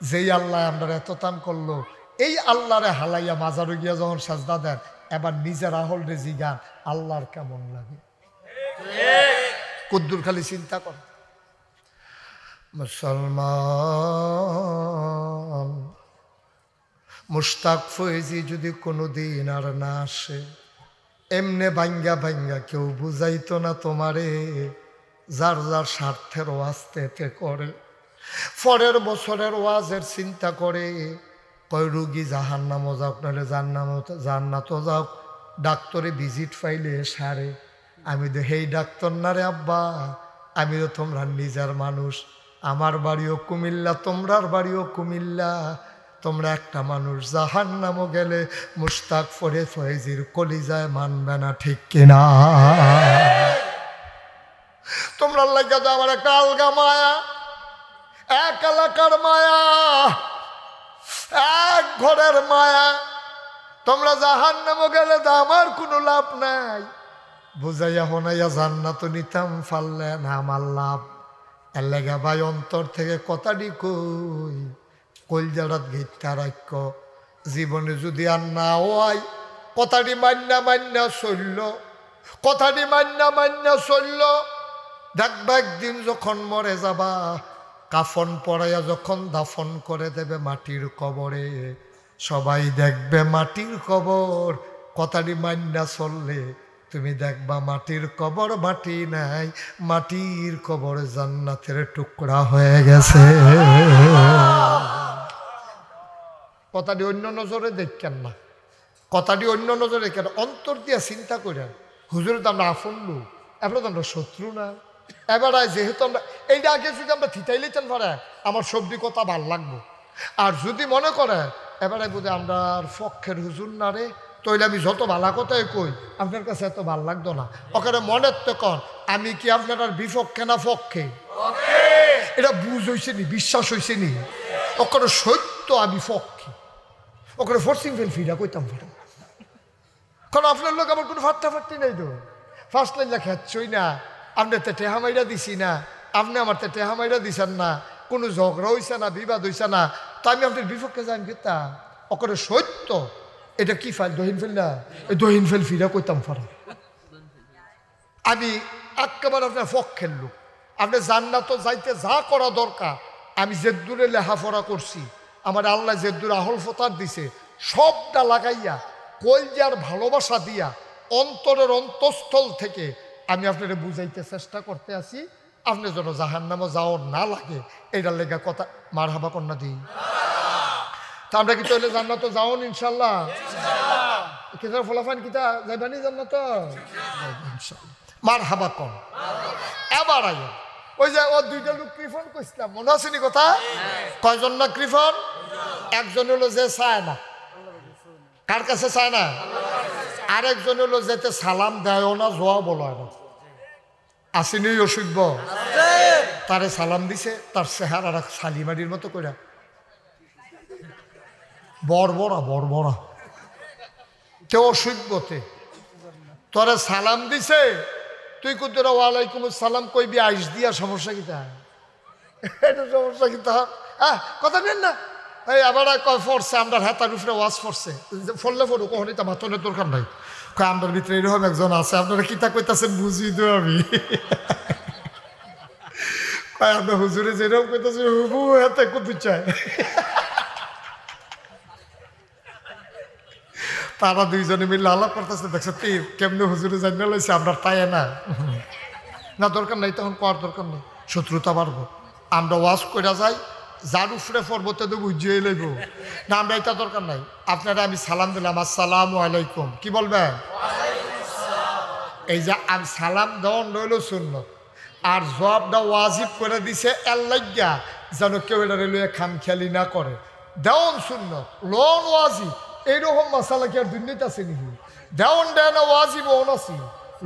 যেই আল্লাহ আপনার এত টান করলো এই আল্লাহরে হালাইয়া মাজারু গিয়া যখন সাজদা দেন এবার নিজের আহল রে জিগান আল্লাহর কেমন লাগে কুদ্দুর খালি চিন্তা কর মুসলমান মুশতাক ফয়েজি যদি কোনো দিন আর না আসে এমনে ভাঙ্গা কেউ বুঝাইতো না তোমারে যার যার স্বার্থের ওয়াজতে করে পরের বছরের ওয়াজের চিন্তা করে কয় রুগী জাহান্নামও যাওক নাহলে জান্নাতও যাওক ডাক্তারে ভিজিট পাইলে সারে আমি তো হেই ডাক্তার না রে আব্বা আমি তো তোমরা নিজের মানুষ আমার বাড়িও কুমিল্লা তোমরার বাড়িও কুমিল্লা তোমরা একটা মানুষ জাহান্নামও গেলে মুশতাক ফয়েজির কলিজায় মানবে না ঠিক কিনা তোমরা লাগে তো আমার একটা আলগা মায়া এক এলাকার মায়া এক ঘরের মায়া তোমরা জাহান্নামও গেলে তো আমার কোনো লাভ নাই বুঝাইয়া হনাইয়া জান্নাত নিতাম ফাললে না আমার লাভ এর লেগা ভাই অন্তর থেকে কথাটি কই কলজারাত গীতা রাখ্য জীবনে যদি আর না হয় কথাটি মান্না চলল কথাটি মান্না চলল দেখবা একদিন যখন মরে যাবা কাফন পরাইয়া যখন দাফন করে দেবে মাটির কবরে সবাই দেখবে মাটির কবর, কথাটি মান্না চললে তুমি দেখবা মাটির কবর মাটি নাই, মাটির কবর জান্নাতের টুকরা হয়ে গেছে। কথাটি অন্য নজরে দেখেন না, কথাটি অন্য নজরে কেন, অন্তর দিয়া চিন্তা করেন। হুজুর তো আমরা আফন লোক, এবার তো আমরা শত্রু না। এবার যেহেতু আমরা এইটা আগে যদি আমরা থিতাই লিতেন পারে আমার সবজি কথা ভাল লাগবো, আর যদি মনে করে এবারে বোধ আমরা পক্ষের হুজুর না রে, তৈলে আমি যত ভালা কথাই কই আপনার কাছে এত ভাল লাগতো না। ওখানে মনের তো কন আমি কি আপনার আর বিপক্ষে না পক্ষে, এটা বুঝ হয়েছে নি, বিশ্বাস হয়েছে নি, ওখানে সত্য আমি পক্ষে, ওখানে ফোর্সিং ফেল ফিরা কইতাম পারে, কারণ আপনার লোক আমার কোনো ফাট্টাফাট্টি নেই তো। ফার্স্ট লাইন লেখাচ্ছই না, আপনি তো টেহামাইরা দিছি না, আপনি আমার তো টেহামাইরা দিছেন না, কোনো ঝগড়া হয়েছে না, বিবাদ হয়েছে না, তা আমি আপনার বিপক্ষে যাই কিতা ওখানে সত্য। এটা কি ফাইল দহিন ফেল না, এই দহিন ফেল ফিরা কইতাম পারে। আমি একেবারে আপনার পক্ষের লোক, আপনি জান্নাত যাইতে যা করা দরকার, আমি যে দূরে লেখাপড়া করছি, আমার আল্লাহ যে দূরে আহল ফতার দিছে, সবটা লাগাইয়া কলজার ভালোবাসা দিয়া অন্তরের অন্তঃস্থল থেকে আমি আপনাকে বুঝাইতে চেষ্টা করতে আছি, আপনি যেন জাহান্নামে যাওয়ার না লাগে, এইটার লেগে কথা মার হাবা কন্যা দিই। তা আমরা কি তাহলে জান্নাত যাওন ইনশাল্লাহ? কিতা ফলাফান কিতা যাইবানি জান্নাত ইনশাল্লাহ, মার হাবা কন। এবার আয় ওই যে ও দুইটা লোক কৃপন কইছিলাম, মনে আছে নি কথা? কয়জন না কৃপন? একজন হলো যে চায় না, কার কাছে চায় না, আরেকজন হলো যেতে সালাম দেয় না, জোয়া বলো না, আসেনি অসভ্য, তারে সালাম দিছে, তার চেহারা শালিমারির মতো করে বড়বড়া বড়বড়া, কেউ অসভ্যতে তোরে সালাম দিছে, তুই কুতরা ওয়ালাইকুম সালাম কইবি আইস দিয়া, সমস্যা কিতা? এটা সমস্যা কিতা? হ্যাঁ কথা নেন না, এই আবার কয় ফরছে আমরা হাতার উপরে ওয়াজ ফরছে, ফললে ফরু কখনই তা মাতনের দরকার নাই, কয় আমার ভিতরে এরকম একজন আছে, আপনারা কিতা কইতাছেন বুঝি তো আমি, কয় আমরা হুজুরে যেরকম কইতাছি হুবু হাতে কুতু চায়। তারা দুইজনে মিলে আলাপ করতেছে, দেখছে তুই কেমনি হুজুরে জানিয়ে লাইছে আমরা তাই না, না দরকার নাই, তখন কোয়ার দরকার নেই, শত্রুতা বাড়বো। আমরা ওয়াজ কইরা যাই, যার উপরে পর্বতে তো বুঝিয়ে লইব না, আমরা এটা দরকার নাই। আপনারা আমি সালাম দিলাম আসসালামু আলাইকুম, কি বলবেন? এই যে আমি সালাম দেওয়ান রইল সুন্নত, আর জবাবটা ওয়াজিব করে দিছে আল্লাহ যেন কেউ এটা রেলওয়ে খামখেয়ালি না করে, দেওয়ান সুন্নত লোন ওয়াজিব, এইরকম মশালা কি আর দুর্নীতি আছে নাকি? দেওয়ান দেয় না ওয়াজিব ওন আছি,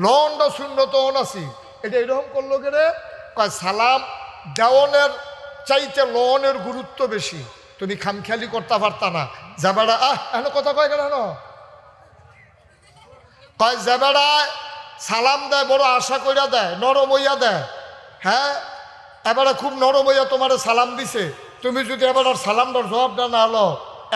লোনটা সুন্নত ওন আছি, এটা এরকম করলো কেন? কয় সালাম দেওয়ানের চাইতে লোনের গুরুত্ব বেশি, তুমি খামখেয়ালি করতে পারতা না। যাবাড়া এখন কথা কয় কেন, কয় যাবাড়া সালাম দেয় বড় আশা কইরা দেয়, নরম হইয়া দেয়, হ্যাঁ এবারে খুব নরম হইয়া তোমার সালাম দিছে, তুমি যদি এবার সালামটার জবাবটা না হলো,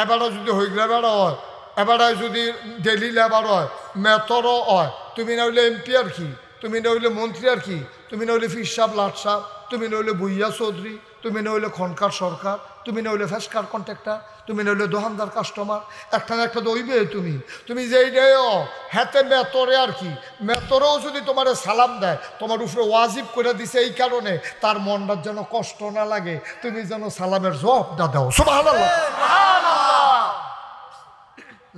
এবারে যদি হইগলা বেড়া হয়, এবারে যদি ডেলি লেবার হয়, মেতরও হয়, তুমি না হইলে এমপি আর কি, তুমি না হইলে মন্ত্রী আর কি, তুমি না হইলে ফির সাহ লাট সাহ, তুমি না হইলে ভুইয়া চৌধুরী, তুমি না হইলে খনকার সরকার, তুমি না হইলে ফেসকার কন্ট্রাক্টর, তুমি না হইলে দোকানদার কাস্টমার, একটা না একটা দইবে তুমি, তুমি যেই দেও হাতে মেতরে আর কি, মেতরেও যদি তোমার সালাম দেয়, তোমার উপরে ওয়াজিব করে দিছে এই কারণে তার মনটার যেন কষ্ট না লাগে, তুমি যেন সালামের জবাবটা দাও। সুবহানাল্লাহ।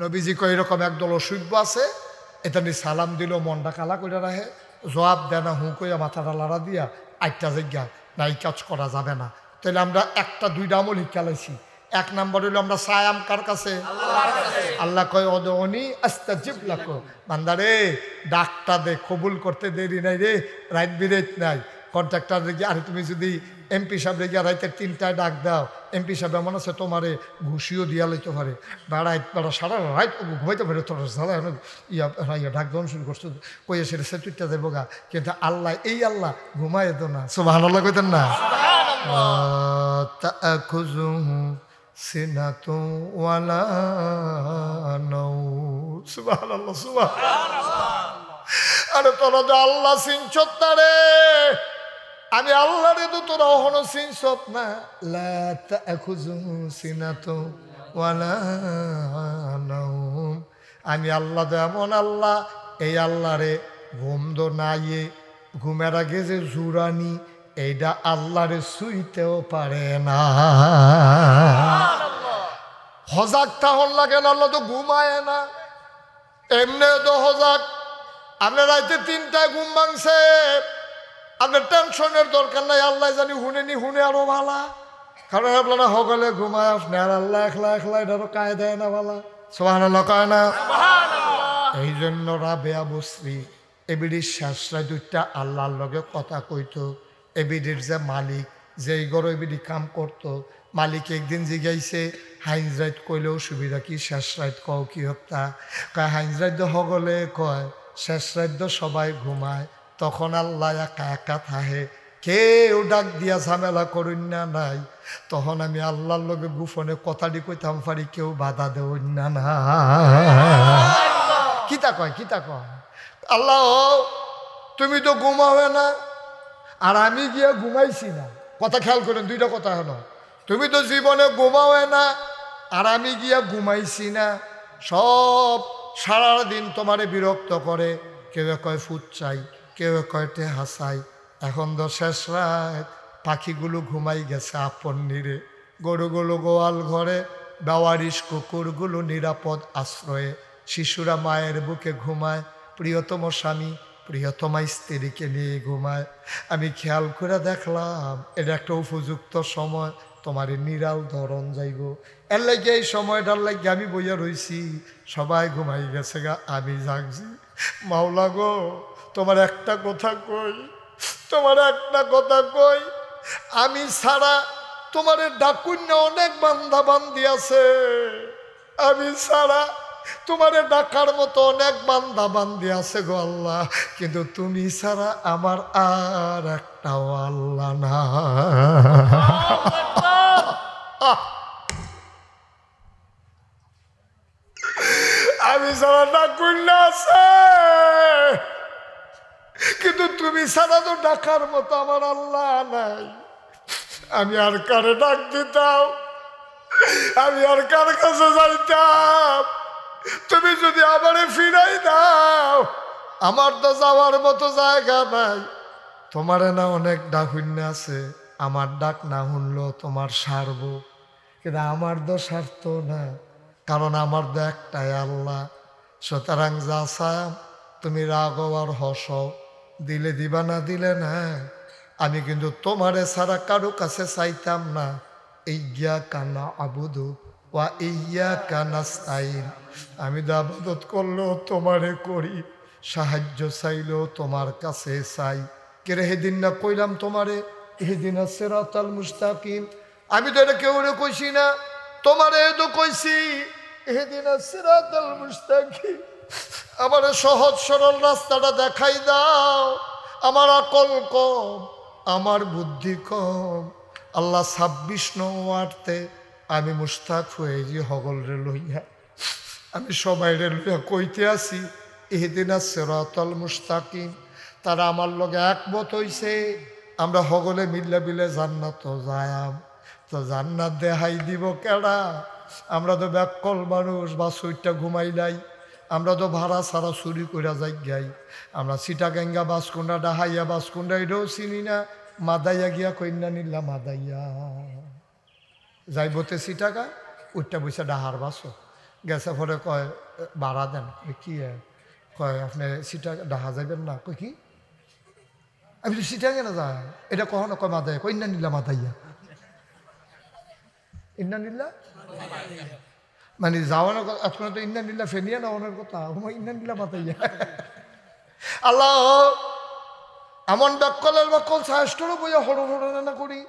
নবীজি কয় এরকম একদল অসভ্য আছে, এটা নিয়ে সালাম দিল মনটা কালা করে রাখে, জবাব দেয় না, হুঁ কইয়া মাথাটা লাড়া দিয়া আটটা জায়গা না, এই কাজ করা যাবে না। তাহলে আমরা একটা দুইটা আমল শিক্ষালাইছি। এক নম্বর হইলো আমরা সায়াম কার কাছে? আল্লাহ কয় অদনি আস্তাজিব লাকুম, বান্দারে ডাকটা দে, কবুল করতে দেরি নাই রে, রাইট বিরেট নাই। কন্ট্রাক্টর রেগে আরে তুমি যদি এমপি সাহেব রেগে রাইতে 3টায় ডাক দাও, এমপি সাহেব এমন আছে তোমারে ঘুষিও দিয়া লইতে পারে, বেড়া সারা রাইট ঘুমাইতে পারে, তোর সারা ইয়া ডাক দেওয়ান শুরু করছো, কইয়া সেটা সে তুইটা দেবো গা, কিন্তু আল্লাহ এই আল্লাহ ঘুমাই দো না। সুবহানাল্লাহ কইতেন না? তাআখুযুহু সিনাতুন ওয়ালা নাওম। সুবহানাল্লাহ সুবহানাল্লাহ। আরে তোরা তো আল্লাহ চিনছত না রে, আমি আল্লাহ রে তো তোরা ওহনো চিনছত না। লা তাআখুযুহু সিনাতুন ওয়ালা নাওম। আমি আল্লাহ তো এমন আল্লাহ, এই আল্লাহরে ঘুম দো নাইয়ে ঘুমের আগে যে জুরানি এইটা আল্লাহরে শুইতেও পারে না। হজাক তাহল লাগেন, আল্লাহ তো ঘুমায় না, এমনি তো হজাক। আপনার রাইতে 3টায় ঘুম ভাঙছে, আপনার টেনশনের দরকার নাই, আল্লাহ জানি হুনেনি, হুনে আরো ভালা। কারণ আপনারা সকলে ঘুমায়, আপনার আল্লাহ একলা একলা এটারও কায় দেয় না ভালা। সুবহানাল্লাহ কয় না? এই জন্য রাবেয়া বসরি এবিডির শেষরায় 2টা আল্লাহর লগে কথা কইতো। এবিডির যে মালিক, যেই ঘর এবিডি কাম করতো, মালিক একদিন জিগাইছে হাইন্স রাইত কইলেও সুবিধা কি, শেষ রাইত কও কি হত্যা? কয় হাইন্স রাইত সকলে কয়, শেষ রাইত সবাই ঘুমায়। তখন আল্লাহ একা একা থাহে, কেউ ডাক দিয়া ঝামেলা করুন না নাই। তখন আমি আল্লাহর লগে গোপনে কথাটি কইতাম পারি, কেউ বাধা দেউন না না। কিতা কয়, কিতা কয়? আল্লাহ তুমি তো ঘুমাবে না, আর আমি গিয়া ঘুমাইছি না। কথা খেয়াল করেন, 2টা কথা হলো। তুমি তো জীবনে ঘুমাও না, আর আমি গিয়া ঘুমাইছি না। সব সারাদিন তোমারে বিরক্ত করে, কেউ কয় ফুট চাই, কেউ কয় টেহা চাই। এখন তো শেষ রাত, পাখিগুলো ঘুমাই গেছে আপন নিরে, গরুগুলো গোয়াল ঘরে, বেওয়ারিশ কুকুরগুলো নিরাপদ আশ্রয়ে, শিশুরা মায়ের বুকে ঘুমায়, প্রিয়তম স্বামী প্রিয়তমা স্ত্রীকে নিয়ে ঘুমায়। আমি খেয়াল করে দেখলাম এটা একটা উপযুক্ত সময়, তোমার নিরাল ধরন যাইব। এর লাগে এই সময়টার লাগে আমি বইয়া রইছি, সবাই ঘুমাই গেছে গা, আমি জাগছি। মাওলা গো, তোমার একটা কথা কই, তোমার একটা কথা কই, আমি ছাড়া তোমারে ডাকুন্য অনেক বান্ধা বান্ধি আছে, আমি ছাড়া তোমারে ডাকার মতো অনেক বান্দা বান্দি আছে গো আল্লাহ, কিন্তু তুমি ছাড়া আমার আর একটাও আল্লাহ না। আমি ছাড়া ডাকুন্য আছে, কিন্তু তুমি ছাড়া তো ডাকার মতো আমার আল্লাহ নাই। আমি আর কারে ডাক দিতাম, আমি আর কার কাছে যাইতাম? তুমি যদি আমারে ফিরাই দাও, আমার তো যাওয়ার মতো জায়গা নাই। তোমারে না অনেক ডাক শূন্য আছে, আমার ডাক না শুনলো তোমার সারব, কিন্তু আমার তো সারত না, কারণ আমার তো একটাই আল্লাহ। সুতরাং যা চাম তুমি রাগো আর হস, দিলে দিবা না দিলে না। আমি কিন্তু তোমারে ছাড়া কারো কাছে চাইতাম না। ইয়া কানা আবুদু ওয়া ইয়া কানাস্তাইন, আমি তো আবাদত করলেও তোমারে করি, সাহায্য চাইলেও তোমার কাছে চাই। কেরে সেদিন না কইলাম তোমারে ইহদিনাস সিরাতাল মুস্তাকিম, আমি তো এটা কেউ কইছি না, তোমারে তো কইছি ইহদিনাস সিরাতাল মুস্তাকিম। আমার সহজ সরল রাস্তাটা দেখাই দাও, আমার আকল কম, আমার বুদ্ধি কম। আল্লাহ 26 নং ওয়ার্ডতে আমি মুস্তাক হয়েছি হগল রে লইয়া, আমি সবাই রে লইয়া কইতে আসি ইহদিনাস সিরাতাল মুস্তাকিম। তারা আমার লগে একমত হইছে, আমরা হগলে মিল্লা বিলে জান্নাত যায়াম। তো জান্নাত দেখাই দিব কেডা? আমরা তো ব্যাককল মানুষ, বা সুইটটা ঘুমাই নাই, আমরা তো ভাড়া ছাড়া চুরি করে যাই গাই। আমরা চিটাগাঙ্গা বাসকুন্ডা, ডাহাইয়া বাসকুন্ডা এটাও চিনি না, মাদাইয়া গিয়া কন্যা নিলা মাদাইয়া যাইবতে চিটাগা উঠটা বসে ডাহার বাসো গেছে। পরে কয় ভাড়া দেন, কি কয় আপনি চিটা ডাহা যাইবেন না? কই কি আমি তো চিটাগে না যাই, এটা কখনো কয় মাদাইয়া, কন্যা নিলা মাদাইয়া, ইন্না নিল্লা মানে যাওয়ানোর কথা। এখন তো ইন্না নিল্লা ফেনিয়া নেওয়ানোর কথা, ইন্না নিল্লা মাতাইয়া। আল্লাহ এমন ব্যাকলের ব্যাকল শাস্ত্রও বইয়া হরণ না করি,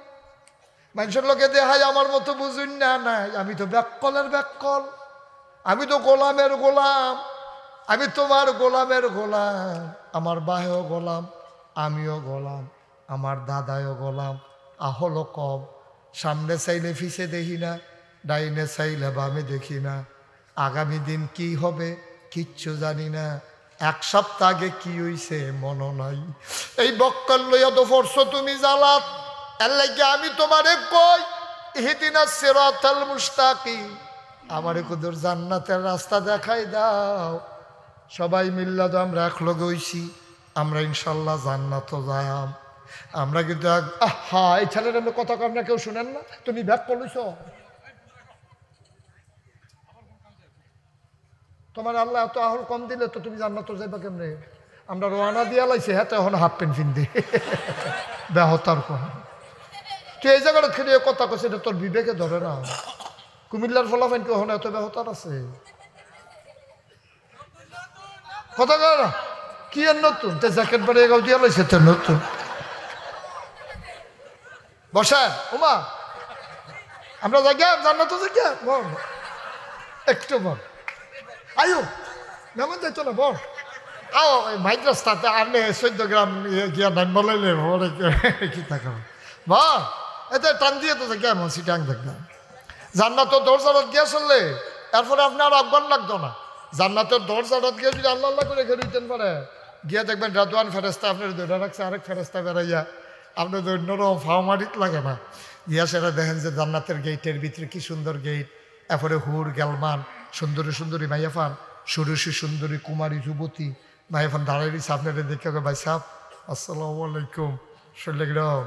মানুষের লোকে দেখাই আমার মতো বুঝুন না নাই, আমি তো ব্যাকলের ব্যাকল, আমি তো গোলামের গোলাম, আমি তোমার গোলামের গোলাম। আমার বাহেও গোলাম, আমিও গোলাম, আমার দাদাও গোলাম। আহলো কম, সামনে চাইলে ফিসে দেখি না, ডাইনে চাইলে বামে দেখি না। আগামী দিন কি হবে কিচ্ছু জানি না, 1 সপ্তাহ আগে কি হইছে মনে নাই। এই বক্কল লইয়া তো ফরছো তুমি জালাত, এর লাগে আমি তোমারে কই ইহদিনাস সিরাতাল মুস্তাকিম। আমারে কুদুর জান্নাতের রাস্তা দেখাই দাও। সবাই মিল্লা তো আমরা এক লগে হইছি, আমরা ইনশাল্লাহ জান্নাত যাইম। আমরা কিন্তু হ্যাঁ, এই ছেলের আমরা কথা কম না, কেউ শুনেন না। তুমি ব্যাক করলিস, তোমার আল্লাহ এত আহল কম দিলে তো তুমি জান্নাত যাইবা কেমনে? আমরা রোয়ানা দিয়া লাইছি, হ্যাঁ তো এখন হাফ প্যান্ট ফিনদি ব্যাহতার কম। তুই এই জায়গাটা খেলে কথা কছে, এটা তোর বিবেকে ধরে না। কুমিল্লার ফলাফাইন কেউ হন এত ব্যাহতার আছে কথা কয় না। কি আর নতুন তে জ্যাকেট বাড়িয়ে গাও দিয়া লাইছে, তো নতুন বসেন ওমা, আমরা জায়গা জান্নাত জায়গা বল একটু বল আয়ু মেমন যাইতো না বল আও মাইক রাস্তাতে আপনি 14 গ্রাম গিয়া নাম বলাইলে কি থাকা বল এতে টান দিয়ে তো জায়গা এমন সিটাং দেখবেন। জান্নাতের দরজারত গিয়া চললে এরপরে আপনার আহ্বান লাগতো না। জান্নাতের দরজারত গিয়ে যদি আল্লাহ আল্লাহ করে ঘেরে দিতেন পারে, গিয়া দেখবেন রাদওয়ান ফেরেস্তা আপনার ধরে রাখছে, আরেক ফেরেস্তা বেড়াইয়া আপনার অন্যরকম ফাওমারিত লাগে না। গিয়া সেটা দেখেন যে জান্নাতের গেটের ভিতরে কি সুন্দর গেট, এরপরে হুর গেলমান সুন্দরী সুন্দরী মাইয়াফান, সুরসী সুন্দরী কুমারী যুবতী মাইয়াফান দাঁড়াই আপনার দেখে ভাই সাহ আসসালামু আলাইকুম শৈলেগ্রাম।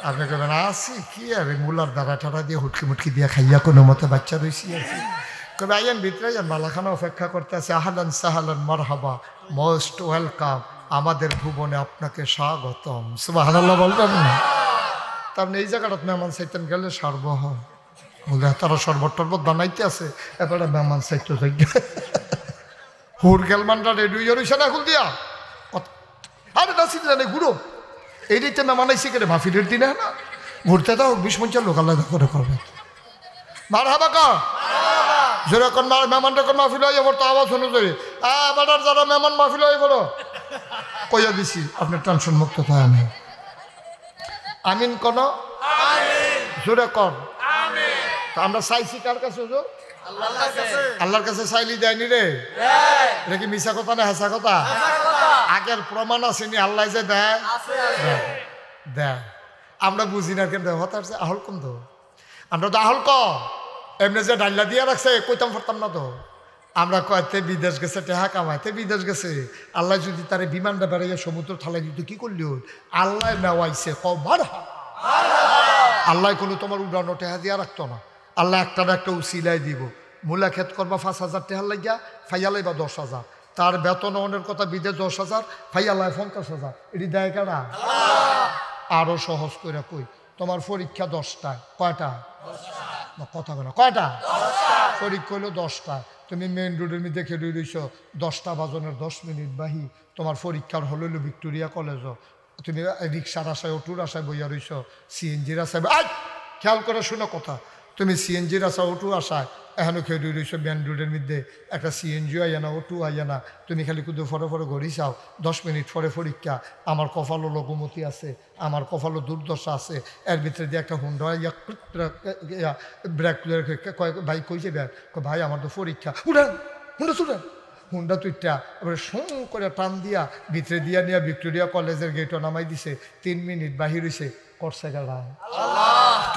আপনি কেবেন আসি কি আর মুলার দাঁড়া ঠাড়া দিয়ে হুটকি মুটকি দিয়ে খাইয়া কোনো মতো বাচ্চা রয়েছি আছি। কবে আইয়ান ভিতরে যান, মালাখানা অপেক্ষা করতে আছে। আহলান সাহালান মারহাবা, মোস্ট ওয়েলকাম, আমাদের ভুবনে আপনাকে স্বাগতম। সুবহানাল্লাহ বলবেন না? তার এই জায়গাটা মেহমান চাইতেন গেলে সার্বহ বলে তারা শরবত টরবত বানাইতে আছে, এবারে মেহমান চাইতে যাই হুর গেলমানটা রেডি হয়ে রয়েছে না খুল দিয়া। আরে নাসির জানে ঘুরো এই দিতে মেহমান আইসি কেটে মাহফিলের দিনে না ঘুরতে দাও 20-50 লোক আলাদা করে করবে। মারহাবা কা জোরে কোন মেহমানটা কোন মাহফিল হয়ে যাবো তো আওয়াজ শুনে যাই বেটার যারা মেহমান মাহফিল হয়ে পড়ো কইয়া দিছি আপনার টেনশন মুক্ত থাকে না। আমিন কোন জোরে কর। আমরা চাইছি কার কাছে? আল্লাহর কাছে চাইলি দেয়নি রে, এটা কি মিশা কথা না হাসা কথা? আগের প্রমাণ আসেনি আল্লাহ যে দেয় দেয়, আমরা বুঝি না কেন হতার যে আহল কম তো, আমরা তো আহল কম এমনি যে ডাল্লা দিয়ে রাখছে কইতাম পারতাম না তো। আমরা কয়তে বিদেশ গেছে টেহা কামাইতে বিদেশ গেছে, আল্লাহ যদি তার বিমানটা বেড়াইয়া সমুদ্র ঠালাই দিত কি করলি? আল্লাহ নেওয়াইছে কমার আল্লাহ কোনো তোমার উড়ানো টেহা দিয়া রাখতো না। আল্লাহ একটা না একটা উসিলাই দিব। মূলা ক্ষেত করবা 5,000 টেহার লাগিয়া, ফাইয়ালাই বা 10,000। তার বেতন অনের কথা বিদেশ 10,000, ফাইয়ালায় 50,000। এটি দেয় কেনা? আরো সহজ করে কই, তোমার পরীক্ষা 10টায়, কয়টা? কথা বলো কয়টা? পরীক্ষা হইলো 10টায়। তুমি মেইন রোডের মধ্যে খেলে রইছ 10টা বাজনের 10 মিনিট বাহি, তোমার পরীক্ষার হল হইলো ভিক্টোরিয়া কলেজ। তুমি রিক্সার আশায় অটোর আশায় বইয়া রইছ, সিএনজির আশায়। খেয়াল করে শুনো কথা, তুমি সিএনজির আশা অটো আশায় এখনো খেয়ে রইছ মেন রোডের মধ্যে একটা সিএনজি আইয়া না অটো আইয়া না, তুমি খালি কিন্তু ফরে ফরে ঘড়ি চাও 10 মিনিট পরে পরীক্ষা। আমার কপালও লঘুমতি আছে, আমার কপালও দুর্দশা আছে, এর ভিতরে দিয়ে একটা হুন্ডা ইয়া ব্রেক ভাই কইছে ভাই আমার তো পরীক্ষা, উঠান হুন্ডা ছুটান। হুন্ডা তুইটা এবারে সং করে টান দিয়া ভিতরে দিয়া নিয়ে ভিক্টোরিয়া কলেজের গেটও নামাই দিছে। 3 মিনিট বাহির হইছে, করছে গেলা।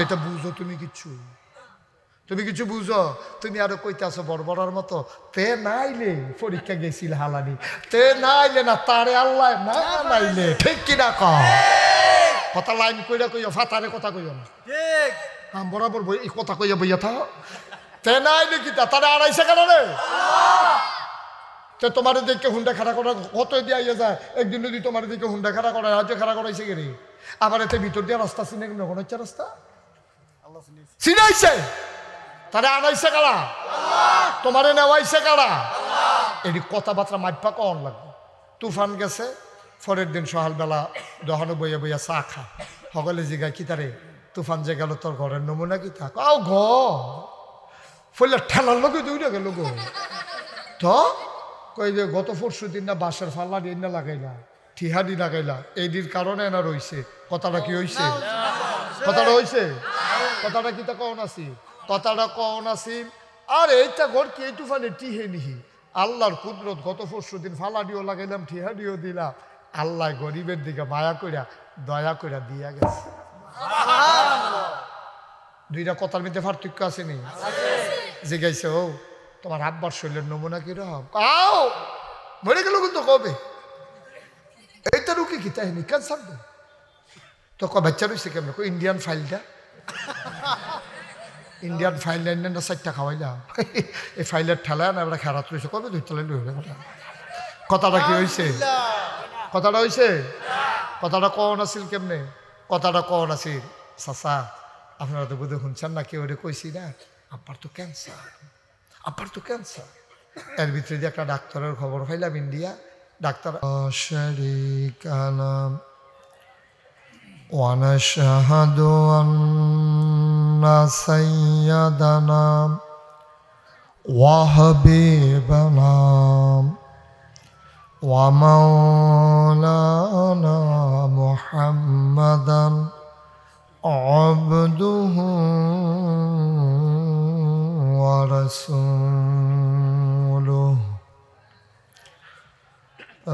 এটা বুঝো তুমি কিচ্ছু, তুমি কিছু বুঝো? তুমি আরো কইতে আসো বড়বড়ার মতো, তে নাইলে পরীক্ষা গেছিল হালানি, তে নাইলে না তারে আল্লাহ না নাইলে, ঠিক কিনা কথা লাইন কইরা কইও, ফাতারে কথা কইও না, ঠিক বরাবর এই কথা কইয়া বইয়া থাও। তে নাইলে কি তারে আড়াইছে কেন রে? তো তোমার দিকে হুন্ডা খাড়া করা কত দিয়ে আইয়া যায়, একদিন যদি তোমার দিকে হুন্ডা খাড়া করা রাজ্য খাড়া করাইছে গেলে, আবার এতে ভিতর দিয়ে রাস্তা চিনে কিনা কোন হচ্ছে রাস্তা চিনাইছে, তারা আনাইছে কারা? তোমারে নেওয়াইছে কারা? এটি কথাবার্তা মাইপা কন লাগবে। তুফান গেছে, পরের দিন সকালবেলা দহনো বইয়া বইয়া চা খা, সকলে জিগায় কি তারে তুফান যে গেল তোর ঘরের নমুনা কি থাক? আও ঘর ফলে ঠেলার লোকে দৌড়ে গেল গো। তো কই যে গত 4 দিন না বাসের ফাল্লা দিন না লাগাইলা, ঠিহাদি লাগাইলা, এইটির কারণে না রইছে। কথাটা কি হইছে? কথাটা হইছে? কথাটা কি তা কন আছি? কথাটা কন আছি? আর এইটা ঘর কি এই তুফানে টিহে নিহি, আল্লাহর কুদরত। গত 4 দিন ফালাডিও লাগাইলাম, ঠিহাডিও দিলাম, আল্লাহ গরিবের দিকে মায়া কইরা দয়া কইরা দিয়া গেছে। দুইটা কথার মধ্যে পার্থক্য আছে নি? জিজ্ঞাসা ও তোমার আব্বার শরীরের নমুনা কিরকম? আও মরে গেল কিন্তু কবে? এইটা রুকি কি তাই নি ক্যান্সার দো তো ক বাচ্চা রয়েছে কেমন? ইন্ডিয়ান ফাইলটা ইন্ডিয়ান ফাইল লাইন না 4টা খাওয়াইলাম এই ফাইলের ঠেলা না আমরা খারাপ রয়েছে কবে 2 তলে লই কথাটা কি হয়েছে? কথাটা হয়েছে? কথাটা কন আছিল কেমনে? কথাটা কন আছিল চাচা আপনারা তো বোধহয় শুনছেন না কেউ ওটা কইছি না আব্বার তো ক্যান্সার আব্বার তো ক্যান্সার। এর ভিতরে যে একটা ডাক্তারের খবর পাইলাম ইন্ডিয়া ডাক্তার শরীক আলাম ونشهد أن سيدنا وحبيبنا ومولانا محمدا عبده ورسوله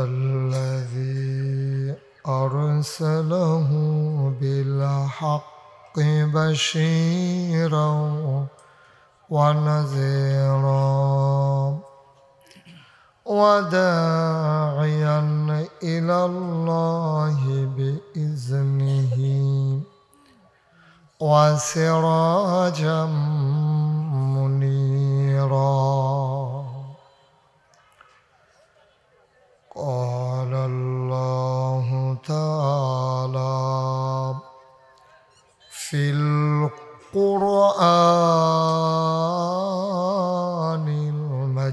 الذي أرسله بالحق بشيرا ونذيرا وداعيا إلى الله بإذنه وسراجا منيرا. قال الله تعالى في القرآن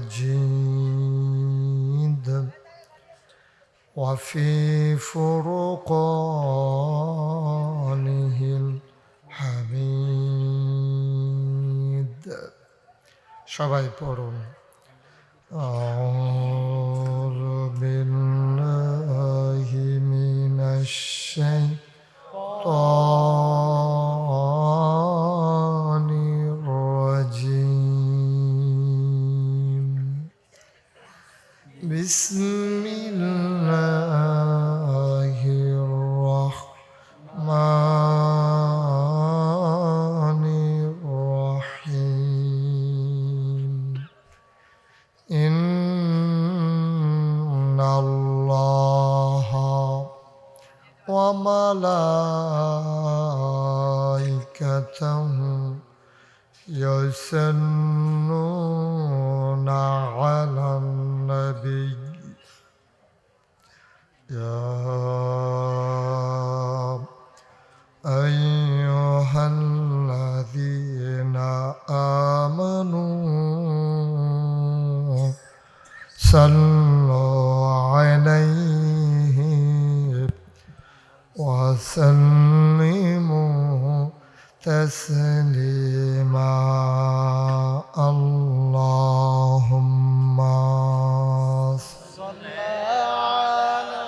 المجيد وفي فرقانه الحميد. সবাই পড়ুন أعوذ بالله من الشيطان الرجيم. بسم الله الرحمن الرحيم. إن الله وملائكته يصلون على النبي يا أيها الذين آمنوا صلوا عليه وسلموا تسليما. اللهم صل على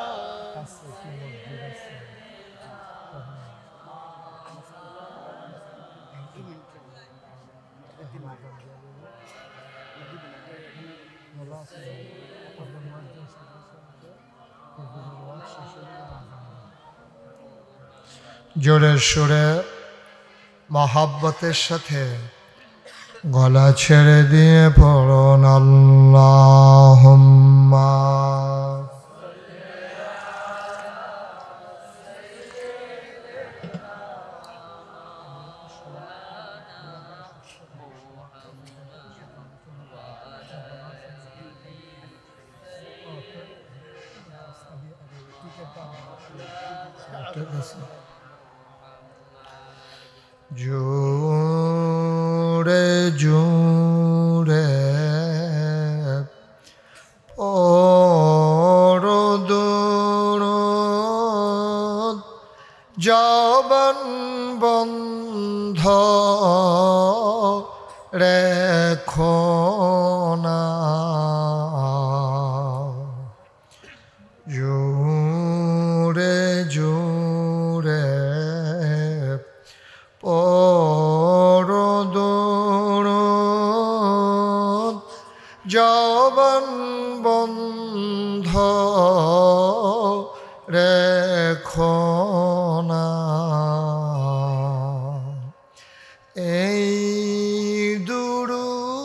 জোরে সুরে মহাব্বতের সাথে গলা ছেড়ে দিয়ে পড়ুন আল্লাহুম্মা জোরে জোরে দরুদ জবান বন্ধ রেখো না। জোরে জোরে দরুদ জবান বন্ধ রেখো না। এই দুরুদ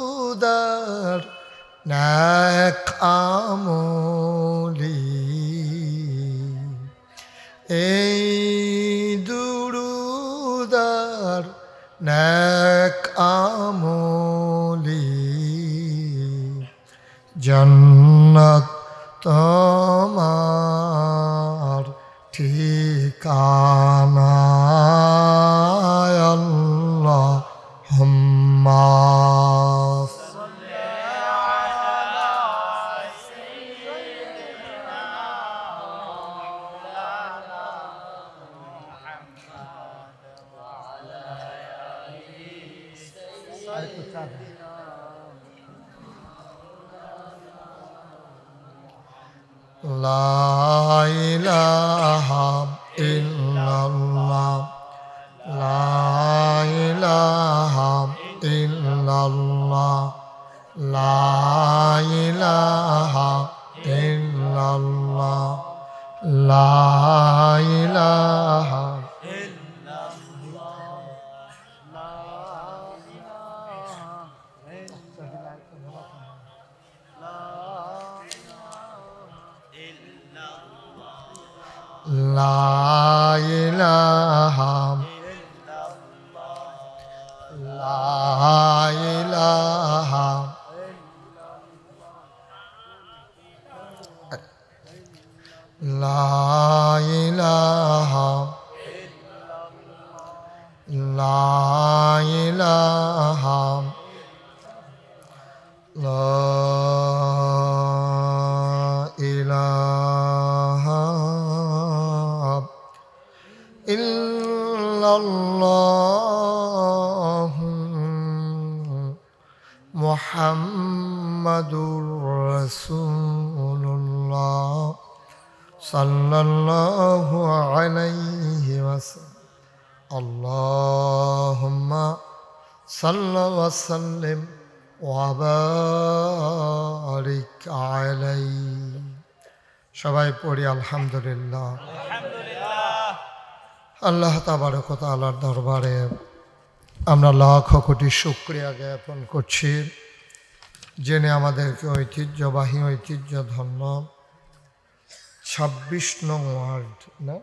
হুম্মা লা ইলাহা ইল্লাল্লাহ লা ইলাহা ইল্লাল্লাহ লা ইলাহা ইল্লাল্লাহ লা ইলাহা লা ইলাহা লা ইলাহা লা ইলাহা লা ইলাহা লা ইলাহা ইল্লাল্লাহু মুহাম্মাদুর রাসূলুল্লাহ সাল্লাল্লাহু আলাইহি ওয়াসাল্লাম আল্লাহুম্মা সাল্লি ওয়া সাল্লিম ওয়া বারিক আলাইহি। সবাই পড়ি আলহামদুলিল্লাহ। আল্লাহ তাবারক ওয়া তাআলার দরবারে আমরা লাখ কোটি শুকরিয়া জ্ঞাপন করছি, যিনি আমাদেরকে ঐতিহ্যবাহী ঐতিহ্যধন্য ২৬ নং ওয়ার্ড না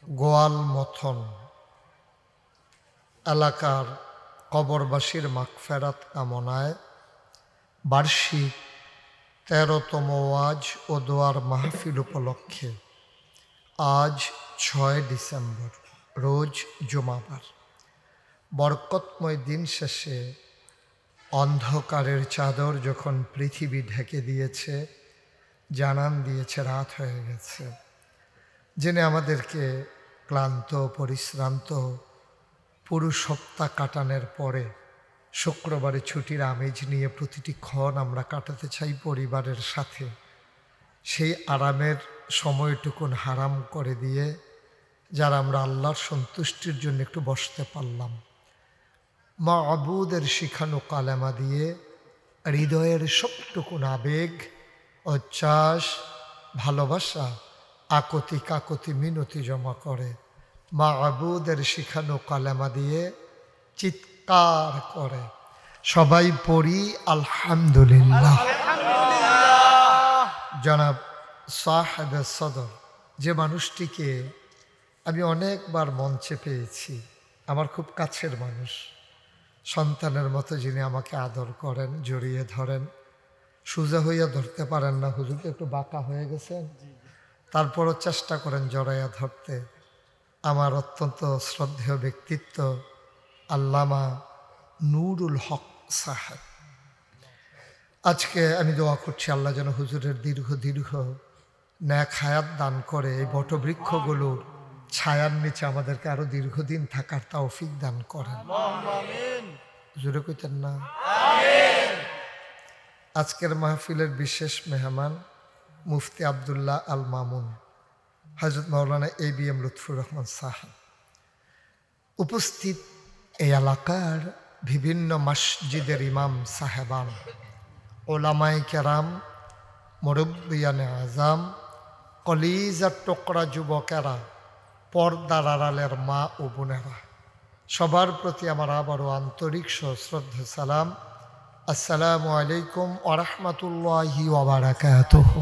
গোয়াল মথন এলাকার কবরবাসীর মাগফিরাত কামনায় বার্ষিক ১৩তম ওয়াজ ও দোয়ার মাহফিল উপলক্ষে আজ ৬ ডিসেম্বর রোজ জুমাবার বরকতময় দিন শেষে অন্ধকারের চাদর যখন পৃথিবী ঢেকে দিয়েছে, জানান দিয়েছে রাত হয়ে গেছে, যিনি আমাদেরকে ক্লান্ত পরিশ্রান্ত পুরো সপ্তাহ কাটানোর পরে শুক্রবারে ছুটির আমেজ নিয়ে প্রতিটি ক্ষণ আমরা কাটাতে চাই পরিবারের সাথে, সেই আরামের সময়টুকুন হারাম করে দিয়ে যারা আমরা আল্লাহর সন্তুষ্টির জন্য একটু বসতে পারলাম, মাবুদের শিখানো কালেমা দিয়ে হৃদয়ের সবটুকুন আবেগ উচ্ছ্বাস ভালোবাসা আকতি কাকতি মিনতি জমা করে মাবুদের শিখানো কালেমা দিয়ে চিৎকার করে সবাই পড়ি আলহামদুলিল্লাহ। জনাব সাহেবে সদর, যে মানুষটিকে আমি অনেকবার মঞ্চে পেয়েছি, আমার খুব কাছের মানুষ, সন্তানের মতো যিনি আমাকে আদর করেন, জড়িয়ে ধরেন, সোজা হইয়া ধরতে পারেন না, হুজুরকে একটু বাঁকা হয়ে গেছেন, তারপরও চেষ্টা করেন জড়াইয়া ধরতে। আমার অত্যন্ত শ্রদ্ধেয় ব্যক্তিত্ব আল্লামা নুরুল হক সাহেব। আজকে আমি দোয়া করছি আল্লাহ যেন হুজুরের দীর্ঘ ন্যাক হায়াত দান করে, এই বটবৃক্ষগুলোর ছায়ার নিচে আমাদেরকে আরো দীর্ঘদিন থাকার তৌফিক দান করেন। জোরে কইতেন না? আজকের মাহফিলের বিশেষ মেহমান মুফতি আবদুল্লাহ আল মামুন, হযরত মাওলানা ABM লুৎফুর রহমান সাহেব। উপস্থিত এই এলাকার বিভিন্ন মসজিদের ইমাম সাহেবান, ওলামায়ে কেরাম, মুরব্বিয়ানে আজম, কলিজার টুকরা যুবকেরা, পর্দার আড়ালের মা ও বোনেরা, সবার প্রতি আমার আবারও আন্তরিক সশ্রদ্ধা সালাম। আসসালামু আলাইকুম ওয়া রাহমাতুল্লাহি ওয়া বারাকাতুহু।